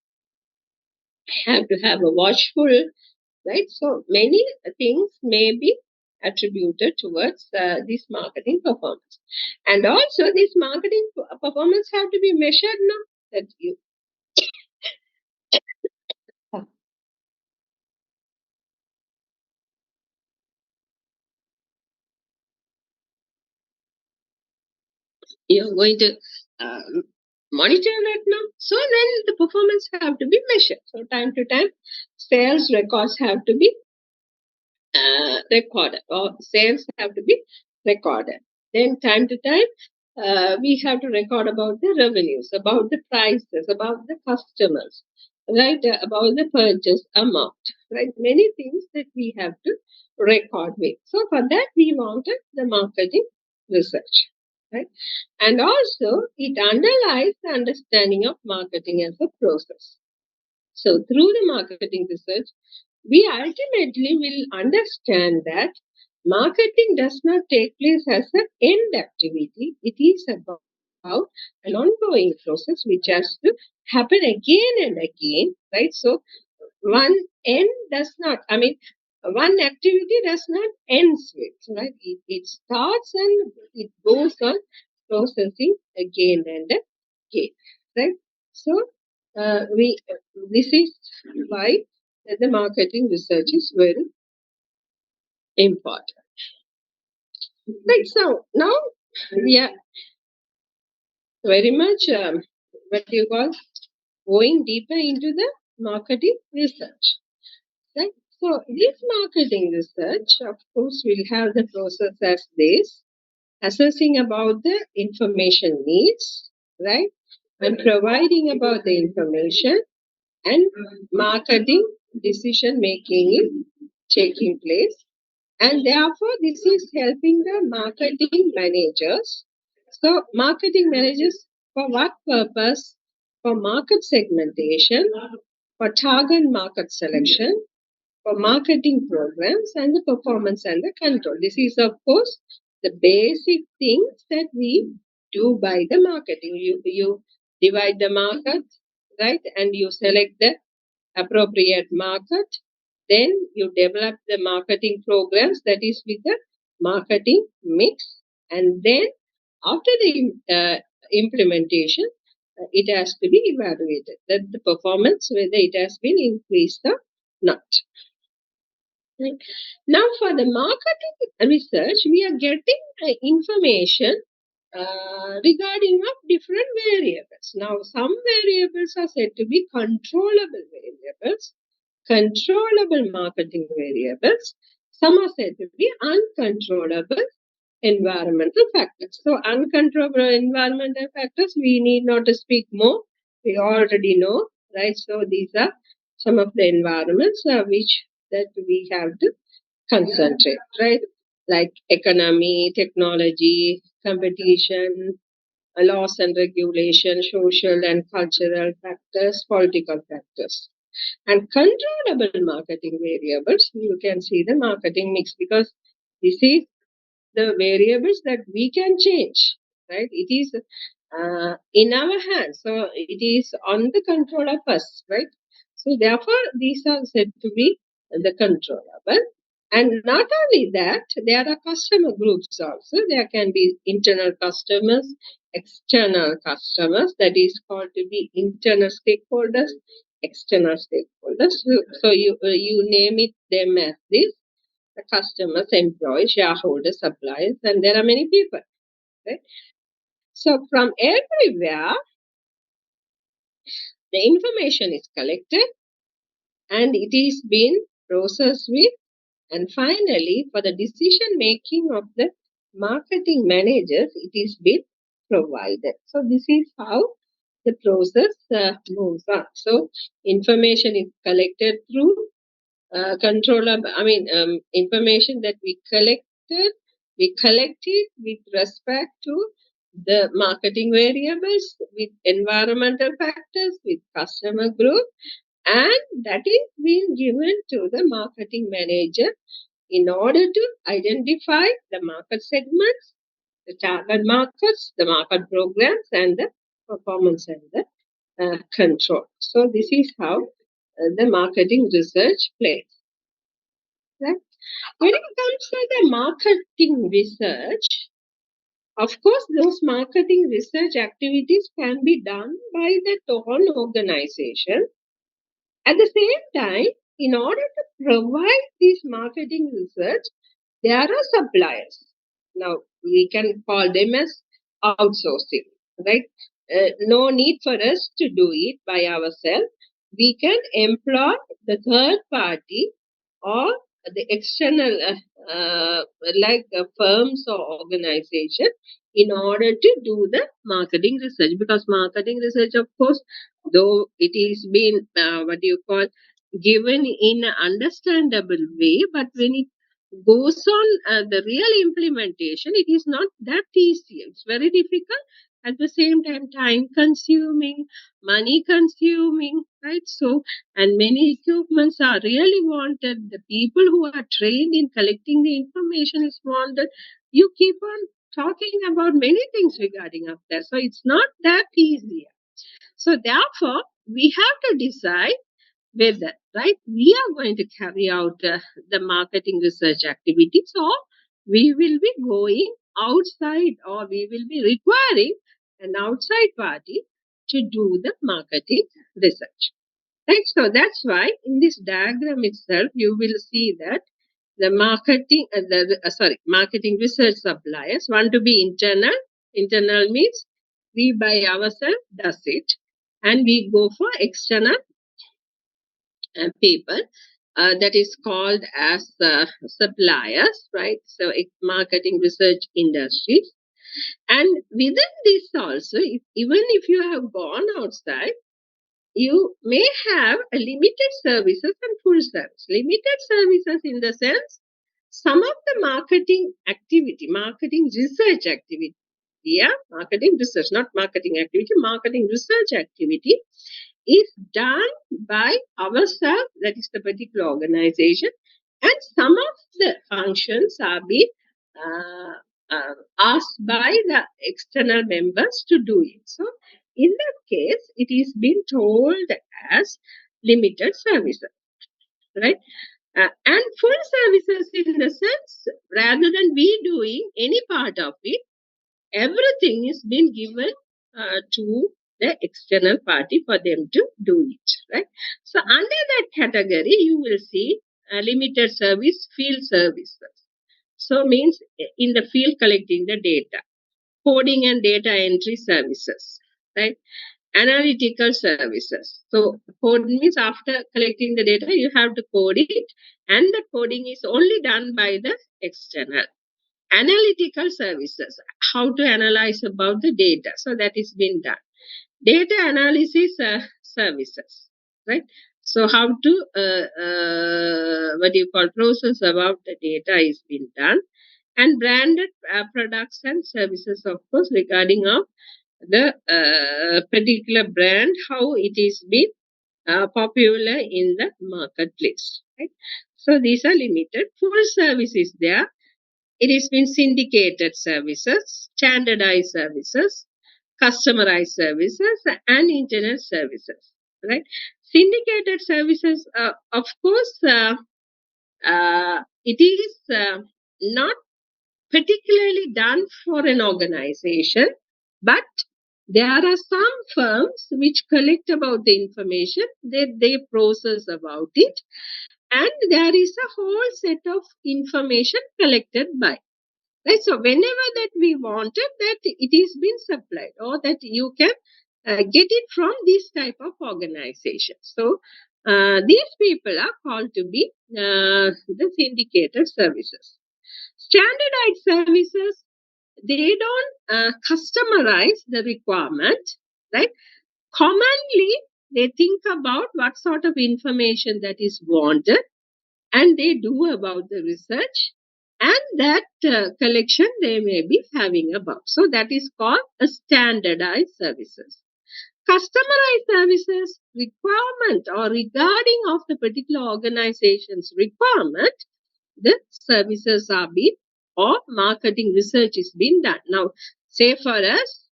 Speaker 1: have to have a watchful, right? So many things may be attributed towards this marketing performance. And also this marketing performance have to be measured now, that you're going to monitor that now. So then the performance have to be measured. So time to time, sales records have to be recorded, or sales have to be recorded. Then time to time, we have to record about the revenues, about the prices, about the customers, right? About the purchase amount, right? Many things that we have to record with. So for that, we wanted the marketing research, right? And also, it underlies the understanding of marketing as a process. So through the marketing research, we ultimately will understand that marketing does not take place as an end activity. It is about an ongoing process which has to happen again and again, right? So one end does not, I mean, one activity does not ends with, right? It starts and it goes on processing again and again, right? So we this is why the marketing research is very important. Right. So now we are very much what you call going deeper into the marketing research. Right. So this marketing research, of course, will have the process as this, assessing about the information needs, right? And providing about the information and marketing decision making is taking place. And therefore, this is helping the marketing managers. So, marketing managers for what purpose? For market segmentation, for target market selection, for marketing programs, and the performance and the control. This is, of course, the basic things that we do by the marketing. You divide the market, right? And you select the appropriate market. Then you develop the marketing programs that is with the marketing mix. And then after the implementation, it has to be evaluated that the performance, whether it has been increased or not. Right. Now, for the marketing research, we are getting information regarding of different variables. Now, some variables are said to be controllable variables, controllable marketing variables. Some are said to be uncontrollable environmental factors. So, uncontrollable environmental factors, we need not to speak more. We already know, right? So, these are some of the environments which that we have to concentrate, right? Like economy, technology, competition, laws and regulation, social and cultural factors, political factors. And controllable marketing variables, you can see the marketing mix because this is the variables that we can change, right? It is in our hands. So it is on the control of us, right? So therefore, these are said to be the controllable. And not only that, there are customer groups also. There can be internal customers, external customers, that is called to be internal stakeholders, external stakeholders. So you name it them as this: the customers, employees, shareholders, suppliers, and there are many people. Right? So from everywhere, the information is collected and it is being processed with, and finally, for the decision making of the marketing managers, it is being provided. So this is how the process moves on. So information is collected through information that we collect it with respect to the marketing variables, with environmental factors, with customer group, and that is being given to the marketing manager in order to identify the market segments, the target markets, the market programs, and the performance and the control. So this is how the marketing research plays. Right? When it comes to the marketing research, of course, those marketing research activities can be done by the own organization. At the same time, in order to provide this marketing research, there are suppliers. Now, we can call them as outsourcing, right? No need for us to do it by ourselves. We can employ the third party or the external, like firms or organization, in order to do the marketing research. Because marketing research, of course, though it is been given in an understandable way, but when it goes on the real implementation, it is not that easy. It's very difficult. At the same time consuming, money consuming, right? So, and many equipments are really wanted. The people who are trained in collecting the information is wanted. You keep on talking about many things regarding of that. So it's not that easy. So therefore, we have to decide whether, right, we are going to carry out the marketing research activities, or we will be going outside, or we will be requiring an outside party to do the marketing research. Right? So that's why in this diagram itself, you will see that the marketing research suppliers want to be internal. Internal means we by ourselves does it, and we go for external people. That is called as suppliers, right? So marketing research industries. And within this also, even if you have gone outside, you may have a limited services and full service. Limited services in the sense, some of the marketing research activity, yeah, marketing research, not marketing activity, marketing research activity is done by ourselves, that is the particular organization, and some of the functions are being asked by the external members to do it. So, in that case, it is being told as limited services, right? And full services in the sense, rather than we doing any part of it, everything is being given to the external party for them to do it, right? So under that category, you will see limited service, field services. So means in the field collecting the data, coding and data entry services, right? Analytical services. So code means after collecting the data, you have to code it, and the coding is only done by the external. Analytical services, how to analyze about the data. So that is been done. Data analysis services, right? So how to process about the data is been done. And branded products and services, of course, regarding of the particular brand, how it is been popular in the marketplace, right? So these are limited. Full service is there. It has been syndicated services, standardized services, customized services, and internet services, right? Syndicated services, of course, it is not particularly done for an organization, but there are some firms which collect about the information that they process about it, and there is a whole set of information collected by. Right, so whenever that we wanted, that it is been supplied, or that you can get it from this type of organization. So these people are called to be the syndicated services. Standardized services, they don't customize the requirement, right? Commonly, they think about what sort of information that is wanted, and they do about the research, and that collection they may be having about. So that is called a standardized services. Customized services requirement, or regarding of the particular organization's requirement, the services are being, or marketing research is being done. Now, say for us,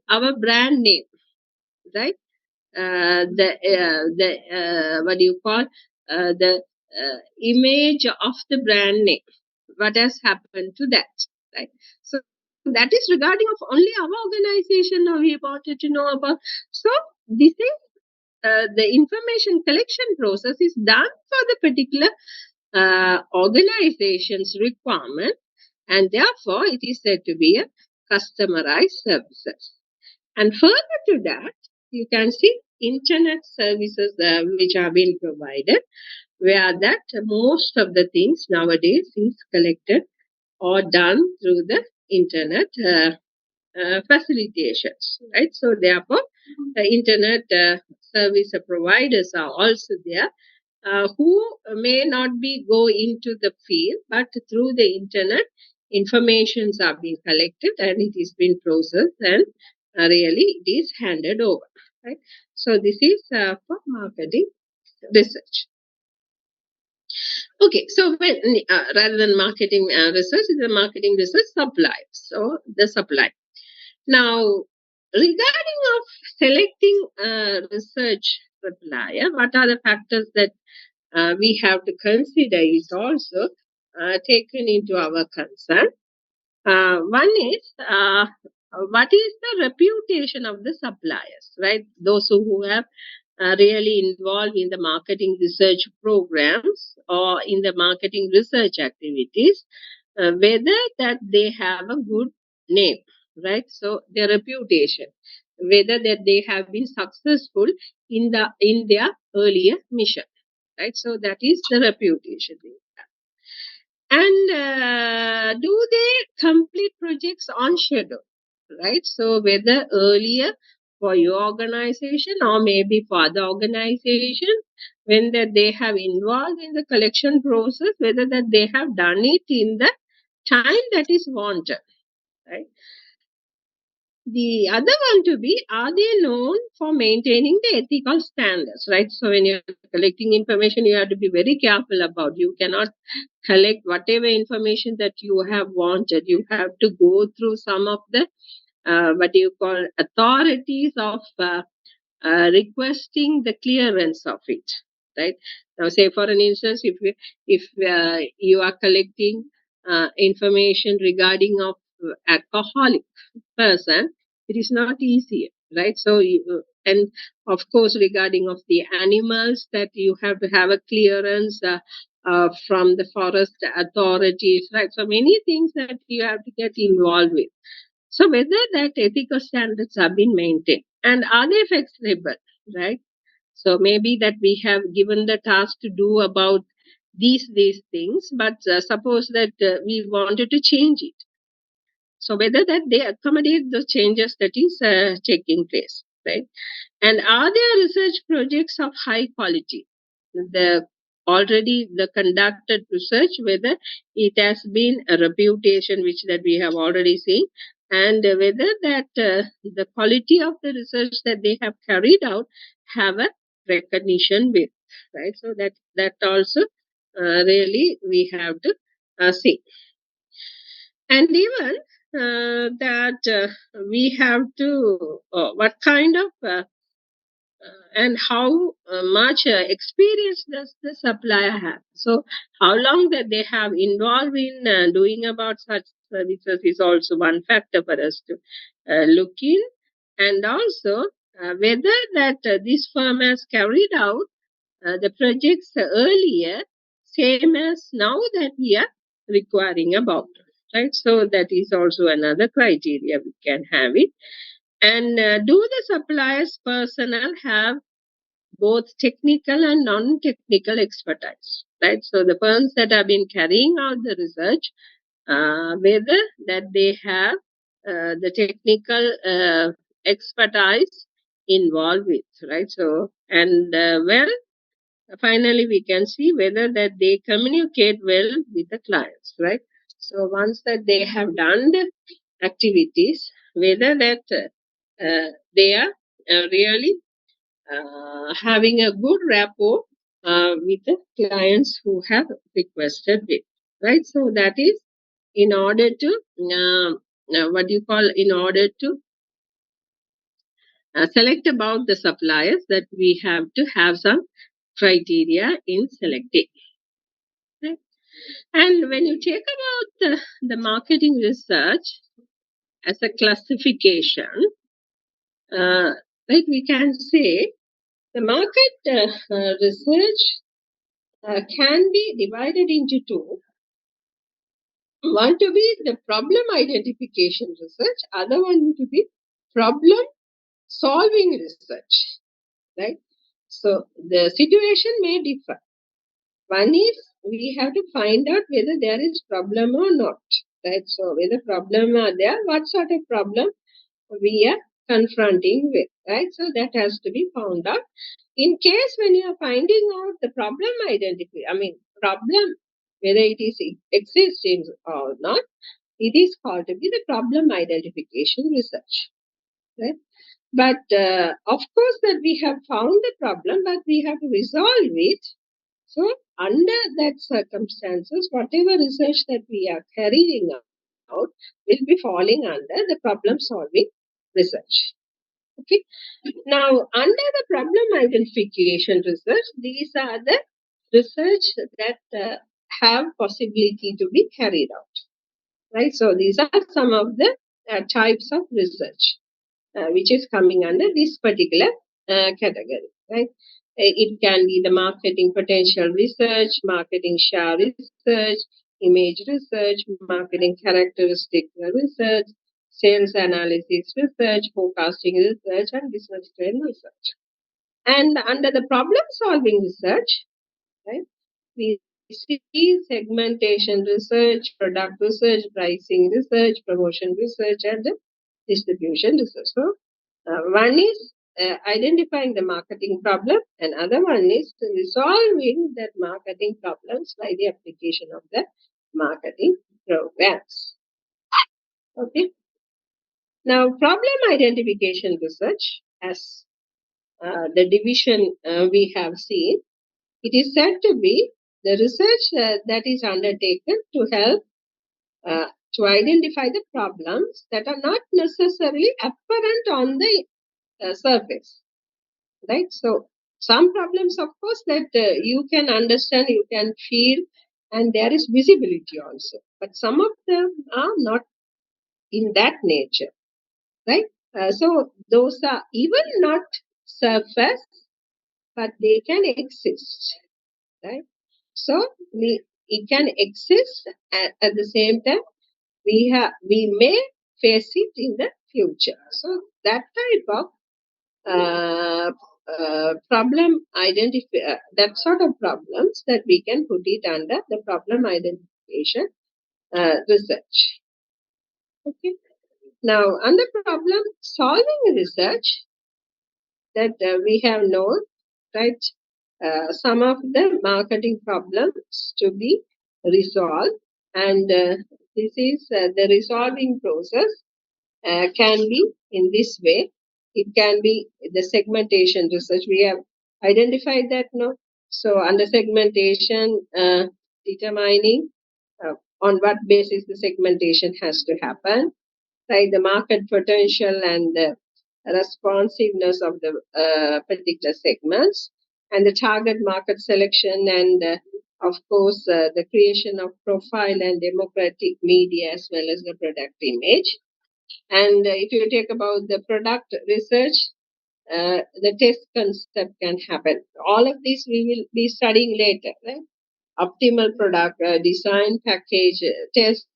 Speaker 1: our brand name, right? What do you call the image of the brand name? What has happened to that, right? So that is regarding of only our organization. Now we wanted to know about. So this is the information collection process is done for the particular organization's requirement, and therefore it is said to be a customized services. And further to that, you can see internet services which are being provided, where that most of the things nowadays is collected or done through the internet facilitations, right? So therefore, the internet service providers are also there, who may not be go into the field, but through the internet, informations are being collected and it is being processed, and really it is handed over, right? So this is for marketing research. Okay, so when rather than marketing research, is a marketing research supply. So the supply. Now, regarding of selecting a research supplier, what are the factors that we have to consider is also taken into our concern. One is what is the reputation of the suppliers, right? Those who have really involved in the marketing research programs or in the marketing research activities, whether that they have a good name, right? So their reputation, whether that they have been successful in their earlier mission, right? So that is the reputation. And do they complete projects on schedule, right? So whether earlier for your organization or maybe for other organization, when that they have involved in the collection process, whether that they have done it in the time that is wanted, right? The other one to be, are they known for maintaining the ethical standards, right? So when you're collecting information, you have to be very careful about. You cannot collect whatever information that you have wanted. You have to go through some of the what do you call authorities of requesting the clearance of it, right? Now, say for an instance, if you are collecting information regarding of alcoholic person, it is not easy, right? So, and of course, regarding of the animals, that you have to have a clearance from the forest authorities, right? So many things that you have to get involved with. So whether that ethical standards have been maintained and are they flexible, right? So maybe that we have given the task to do about these things, but suppose that we wanted to change it. So whether that they accommodate the changes that is taking place, right? And are there research projects of high quality? The already the conducted research, whether it has been a reputation, which that we have already seen, and whether that the quality of the research that they have carried out have a recognition with, right? So that also really we have to see. And even that we have to what kind of and how much experience does the supplier have. So how long that they have involved in doing about such services is also one factor for us to look in. And also whether that this firm has carried out the projects earlier, same as now that we are requiring about, right? So that is also another criteria we can have it. And do the suppliers personnel have both technical and non-technical expertise, right? So the firms that have been carrying out the research, whether that they have the technical expertise involved with, right? So and well, finally we can see whether that they communicate well with the clients, right? So once that they have done the activities, whether that they are really having a good rapport with the clients who have requested it, right? So that is in order to what do you call, in order to select about the suppliers, that we have to have some criteria in selecting, right? And when you talk about the marketing research as a classification, uh, like we can say the market research can be divided into two. One to be the problem identification research, other one to be problem solving research, right? So the situation may differ. One is we have to find out whether there is problem or not. right? So when the problem are there, what sort of problem we are confronting with, right? So that has to be found out. In case when you are finding out the problem problem, whether it is existing or not, it is called to be the problem identification research, right? But of course that we have found the problem, but we have to resolve it. So under that circumstances, whatever research that we are carrying out will be falling under the problem solving research. Okay. Now, under the problem identification research, these are the research that have possibility to be carried out. Right. So these are some of the types of research which is coming under this particular category. Right. It can be the marketing potential research, marketing share research, image research, marketing characteristic research, sales analysis research, forecasting research, and business trend research. And under the problem solving research, right, we see segmentation research, product research, pricing research, promotion research, and distribution research. So, one is identifying the marketing problem, and other one is resolving that marketing problems by the application of the marketing programs. Okay. Now, problem identification research, as the division we have seen, it is said to be the research that is undertaken to help to identify the problems that are not necessarily apparent on the surface, right? So, some problems, of course, that you can understand, you can feel, and there is visibility also. But some of them are not in that nature, right? So, those are even not surface, but they can exist, right? So it can exist at the same time we may face it in the future. So that type of problem identify that sort of problems that we can put it under the problem identification research. Okay. Now under problem solving research that we have known, right? Some of the marketing problems to be resolved, and this is the resolving process can be in this way. It can be the segmentation research. We have identified that now. So under segmentation, determining on what basis the segmentation has to happen, right? The market potential and the responsiveness of the particular segments, and the target market selection, and of course the creation of profile and democratic media as well as the product image. And if you take about the product research, the test concept can happen. All of these we will be studying later, right? Optimal product design, package, test,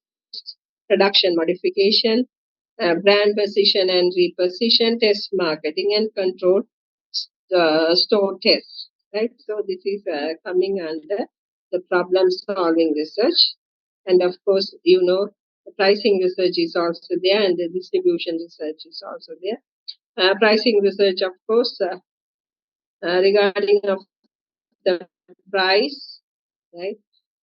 Speaker 1: production modification, brand position and reposition, test marketing, and control store test. Right. So this is coming under the problem solving research, and of course, the pricing research is also there, and the distribution research is also there. Pricing research, of course, regarding of the price, right?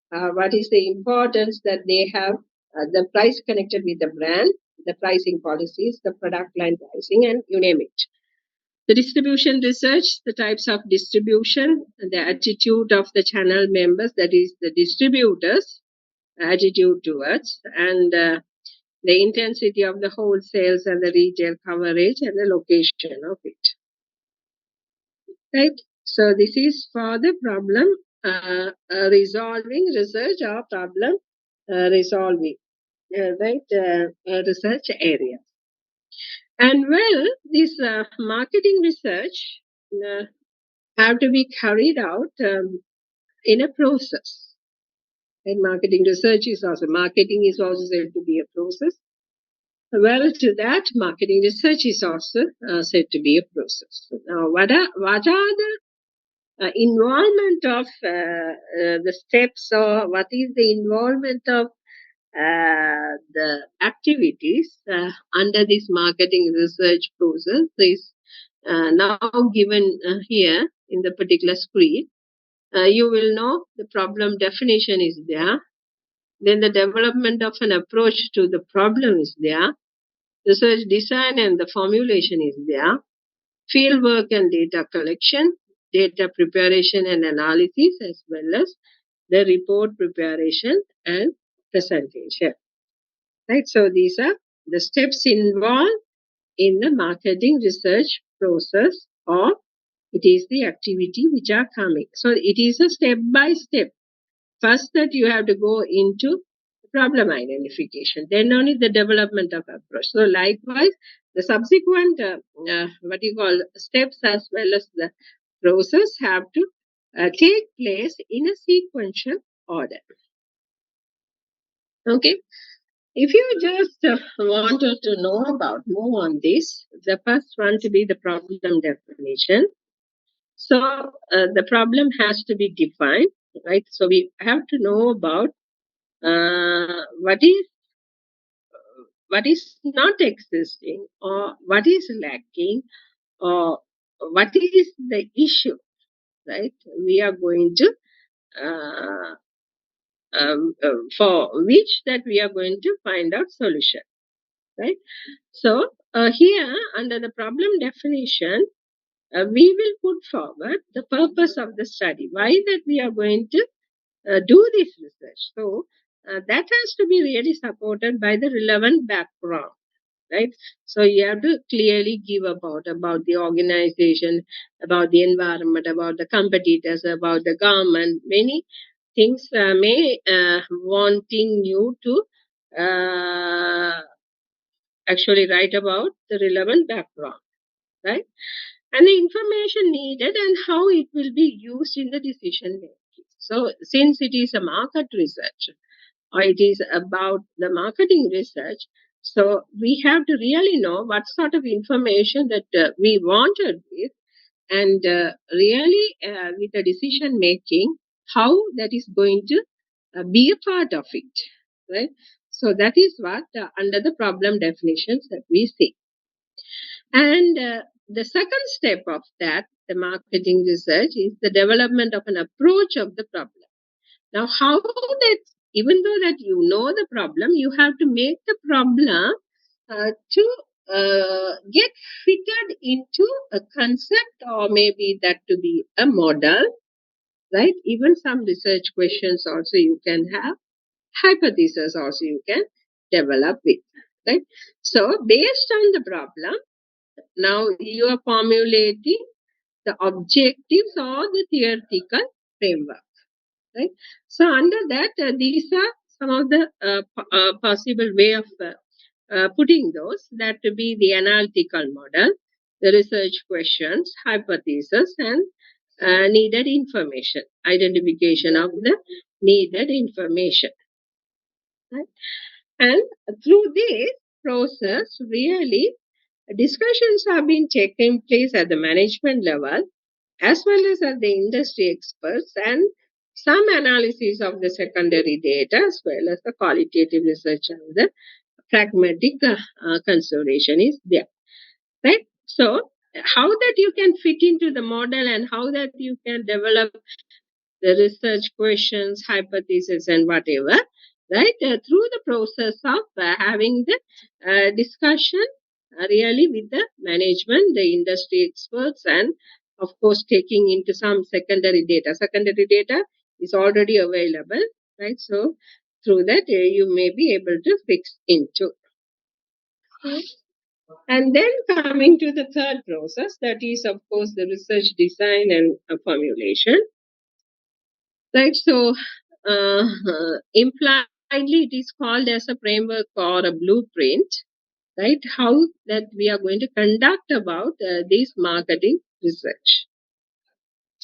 Speaker 1: What is the importance that they have? The price connected with the brand, the pricing policies, the product line pricing, and you name it. The distribution research, the types of distribution, the attitude of the channel members, that is the distributors' attitude towards, and the intensity of the wholesales and the retail coverage and the location of it. Right? So this is for the problem resolving research or problem resolving, right? Research area. And well, this marketing research have to be carried out in a process. And marketing research is also, marketing is also said to be a process. Well, to that, marketing research is also said to be a process. Now, what are the involvement of the steps, or what is the involvement of the activities under this marketing research process is now given here in the particular screen. You will know the problem definition is there. Then the development of an approach to the problem is there. Research design and the formulation is there. Field work and data collection, data preparation and analysis, as well as the report preparation and presentation. Right? So these are the steps involved in the marketing research process, or it is the activity which are coming. So it is a step by step. First, that you have to go into problem identification, then only the development of approach. So likewise, the subsequent what you call steps as well as the process have to take place in a sequential order. Okay. If you just wanted to know about more on this, the first one to be the problem definition. So the problem has to be defined, right? So we have to know about what is not existing, or what is lacking, or what is the issue, right? We are going to uh, for which that we are going to find out solution, right? So here under the problem definition, we will put forward the purpose of the study, why that we are going to do this research. So that has to be really supported by the relevant background, right? So you have to clearly give about the organization, about the environment, about the competitors, about the government. Many things may wanting you to actually write about the relevant background, right? And the information needed and how it will be used in the decision making. So since it is a market research, or it is about the marketing research, so we have to really know what sort of information that we wanted with, and really with the decision making, how that is going to be a part of it, right? So that is what under the problem definitions that we see. And the second step of that, the marketing research, is the development of an approach of the problem. Now, how that, even though that you know the problem, you have to make the problem to get fitted into a concept, or maybe that to be a model, right? Even some research questions also you can have, hypothesis also you can develop with, right? So, based on the problem, now you are formulating the objectives or the theoretical framework, right? So under that, these are some of the possible way of putting those, that to be the analytical model, the research questions, hypothesis, and needed information, identification of the needed information, right? And through this process, really discussions have been taking place at the management level as well as at the industry experts, and some analysis of the secondary data as well as the qualitative research and the pragmatic consideration is there, right? So how that you can fit into the model, and how that you can develop the research questions, hypotheses, and whatever, right? Through the process of having the discussion really with the management, the industry experts, and of course taking into some secondary data. Secondary data is already available, right? So through that you may be able to fix into. And then coming to the third process, that is of course the research design and formulation. Right, so impliedly it is called as a framework or a blueprint, right? How that we are going to conduct about this marketing research,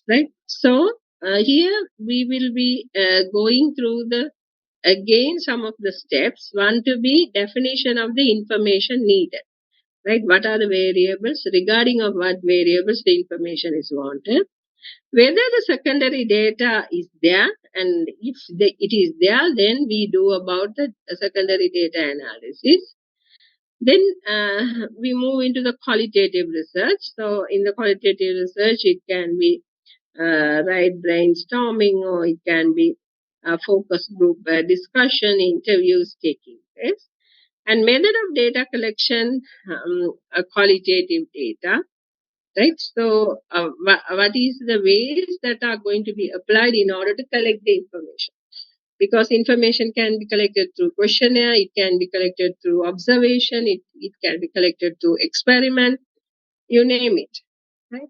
Speaker 1: right? So here we will be going through the again some of the steps. One to be definition of the information needed, right? What are the variables, regarding of what variables the information is wanted, whether the secondary data is there, and if it is there, then we do about the secondary data analysis. Then we move into the qualitative research. So in the qualitative research, it can be right brainstorming, or it can be a focus group discussion, interviews taking place. And method of data collection, qualitative data, right? So what is the ways that are going to be applied in order to collect the information? Because information can be collected through questionnaire, it can be collected through observation, it can be collected through experiment, you name it, right?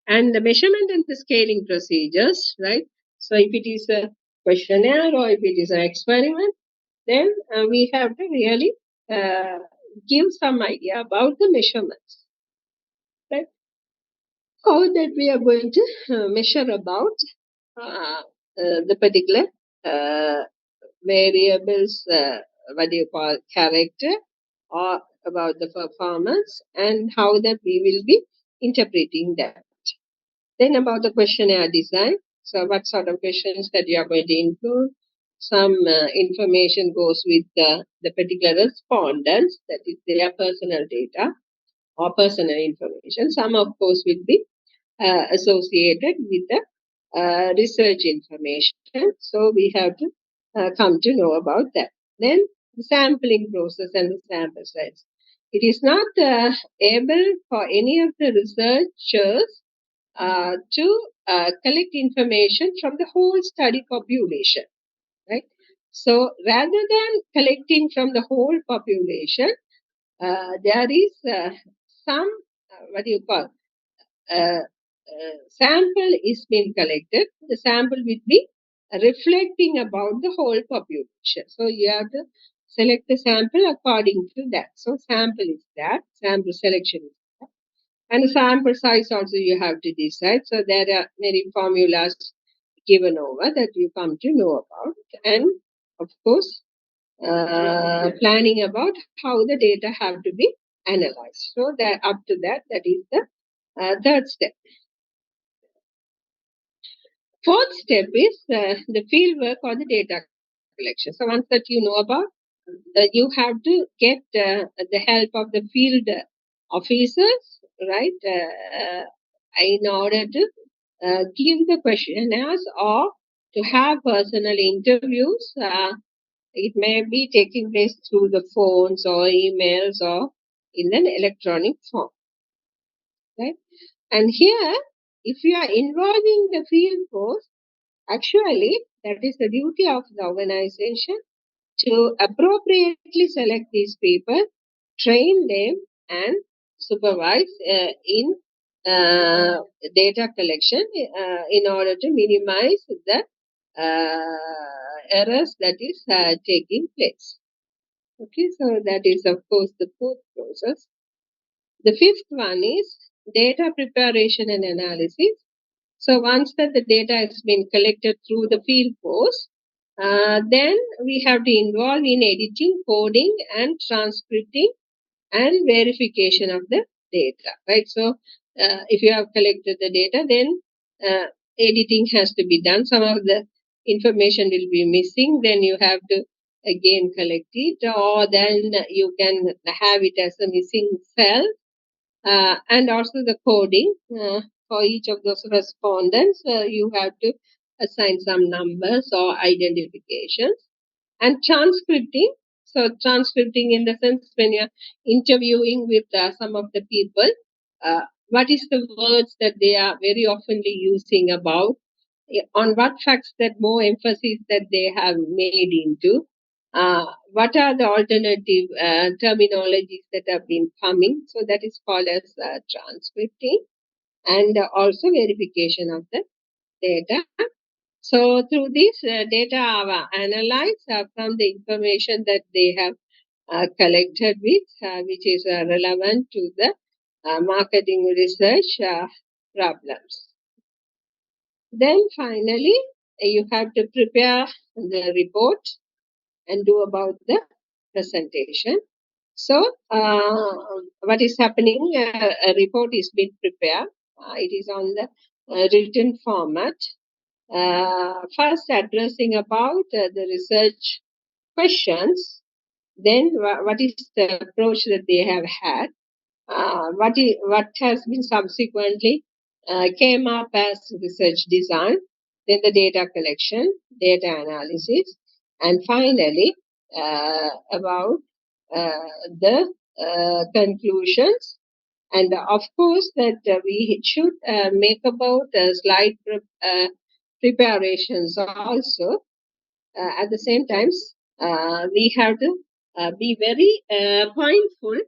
Speaker 1: And the measurement and the scaling procedures, right? So if it is a questionnaire or if it is an experiment, then we have to really give some idea about the measurements, right? How that we are going to measure about the particular variables, what do you call, character, or about the performance, and how that we will be interpreting that. Then about the questionnaire design. So what sort of questions that you are going to include? Some information goes with the particular respondents, that is their personal data or personal information. Some, of course, will be associated with the research information. So we have to come to know about that. Then the sampling process and the sample size. It is not able for any of the researchers to collect information from the whole study population, right? So rather than collecting from the whole population, there is some, what do you call, sample is being collected. The sample will be reflecting about the whole population. So you have to select the sample according to that. So sample is that, sample selection is that. And the sample size also you have to decide. So there are many formulas given over that you come to know about. And of course, planning about how the data have to be analyzed. So that up to that, that is the third step. Fourth step is the field work or the data collection. So once that you know about, you have to get the help of the field officers, right, in order to give the questionnaires or to have personal interviews. It may be taking place through the phones or emails or in an electronic form, right? And here, if you are involving the field force, actually, that is the duty of the organization to appropriately select these people, train them, and supervise in data collection in order to minimize the errors that is taking place. Okay, so that is, of course, the fourth process. The fifth one is data preparation and analysis. So once that the data has been collected through the field force, then we have to involve in editing, coding, and transcripting and verification of the data, right? So if you have collected the data, then editing has to be done. Some of the information will be missing, then you have to again collect it, or then you can have it as a missing cell. And also the coding for each of those respondents, you have to assign some numbers or identifications. And transcripting, so transcripting in the sense when you're interviewing with some of the people, what is the words that they are very oftenly using about, on what facts that more emphasis that they have made into, what are the alternative terminologies that have been coming. So that is called as transcripting, and also verification of the data. So through this data are analyzed from the information that they have collected with, which is relevant to the marketing research problems. Then finally, you have to prepare the report and do about the presentation. So what is happening, a report is being prepared. It is on the written format. First addressing about the research questions, then what is the approach that they have had, what has been subsequently came up as research design, then the data collection, data analysis, and finally about the conclusions. And of course, that we should make about slide preparations also. At the same time, we have to be very mindful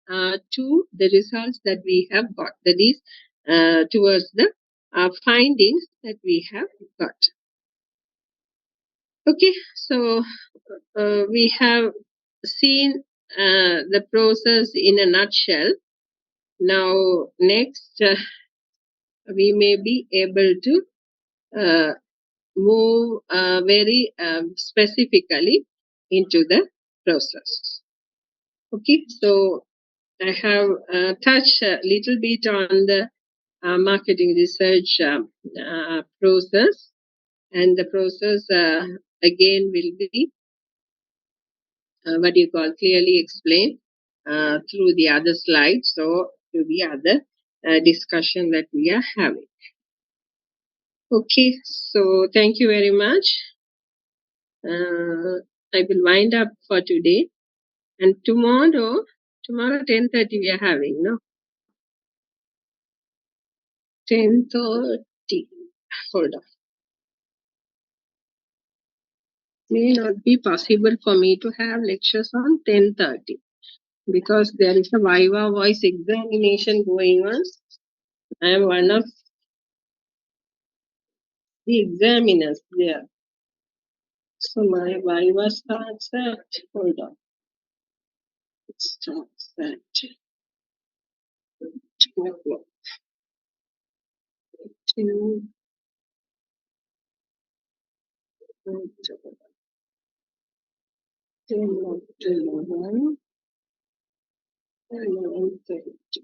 Speaker 1: to the results that we have got. That is, towards the findings that we have got. Okay, so we have seen the process in a nutshell. Now, next, we may be able to move very specifically into the process. Okay, so I have touched a little bit on the marketing research process, and the process again will be what you call clearly explained through the other slides, so through the other discussion that we are having. Okay, so thank you very much. I will wind up for today, and tomorrow 10:30 we are having, no? 10:30. Hold on. May not be possible for me to have lectures on 10:30 because there is a Viva voice examination going on. I am one of the examiners there. So my Viva starts at, hold on. It starts at 2 o'clock. 2, 10 to 11, 11:30.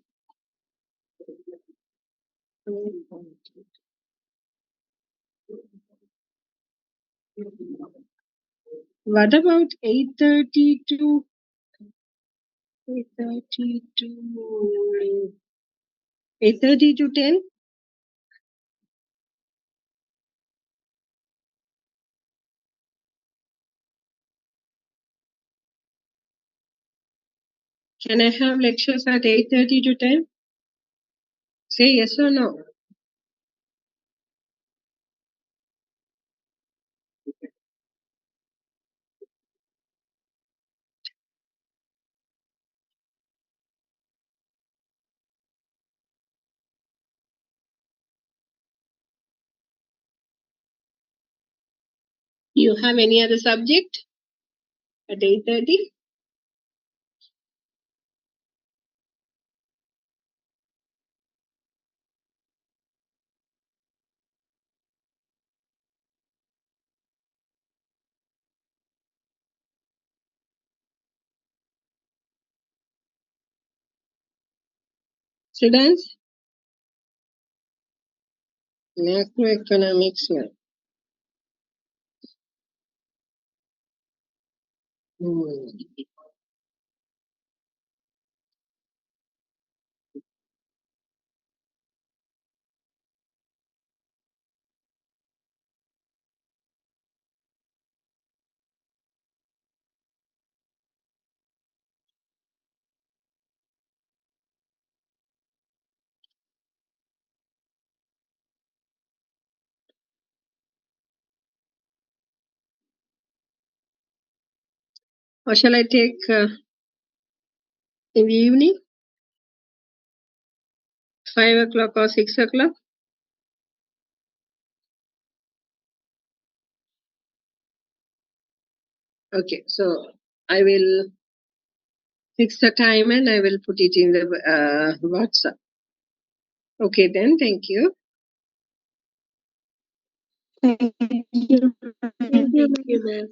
Speaker 1: What about 8:30 to 8:30 to 8:30 to 10? Can I have lectures at 8:30 to 10? Say yes or no. You have any other subject at 8:30? Students? Macroeconomics. Or shall I take in the evening? 5 o'clock or 6 o'clock? Okay, so I will fix the time and I will put it in the WhatsApp. Okay, then, thank you.
Speaker 2: Thank you.
Speaker 1: Thank you, ma'am.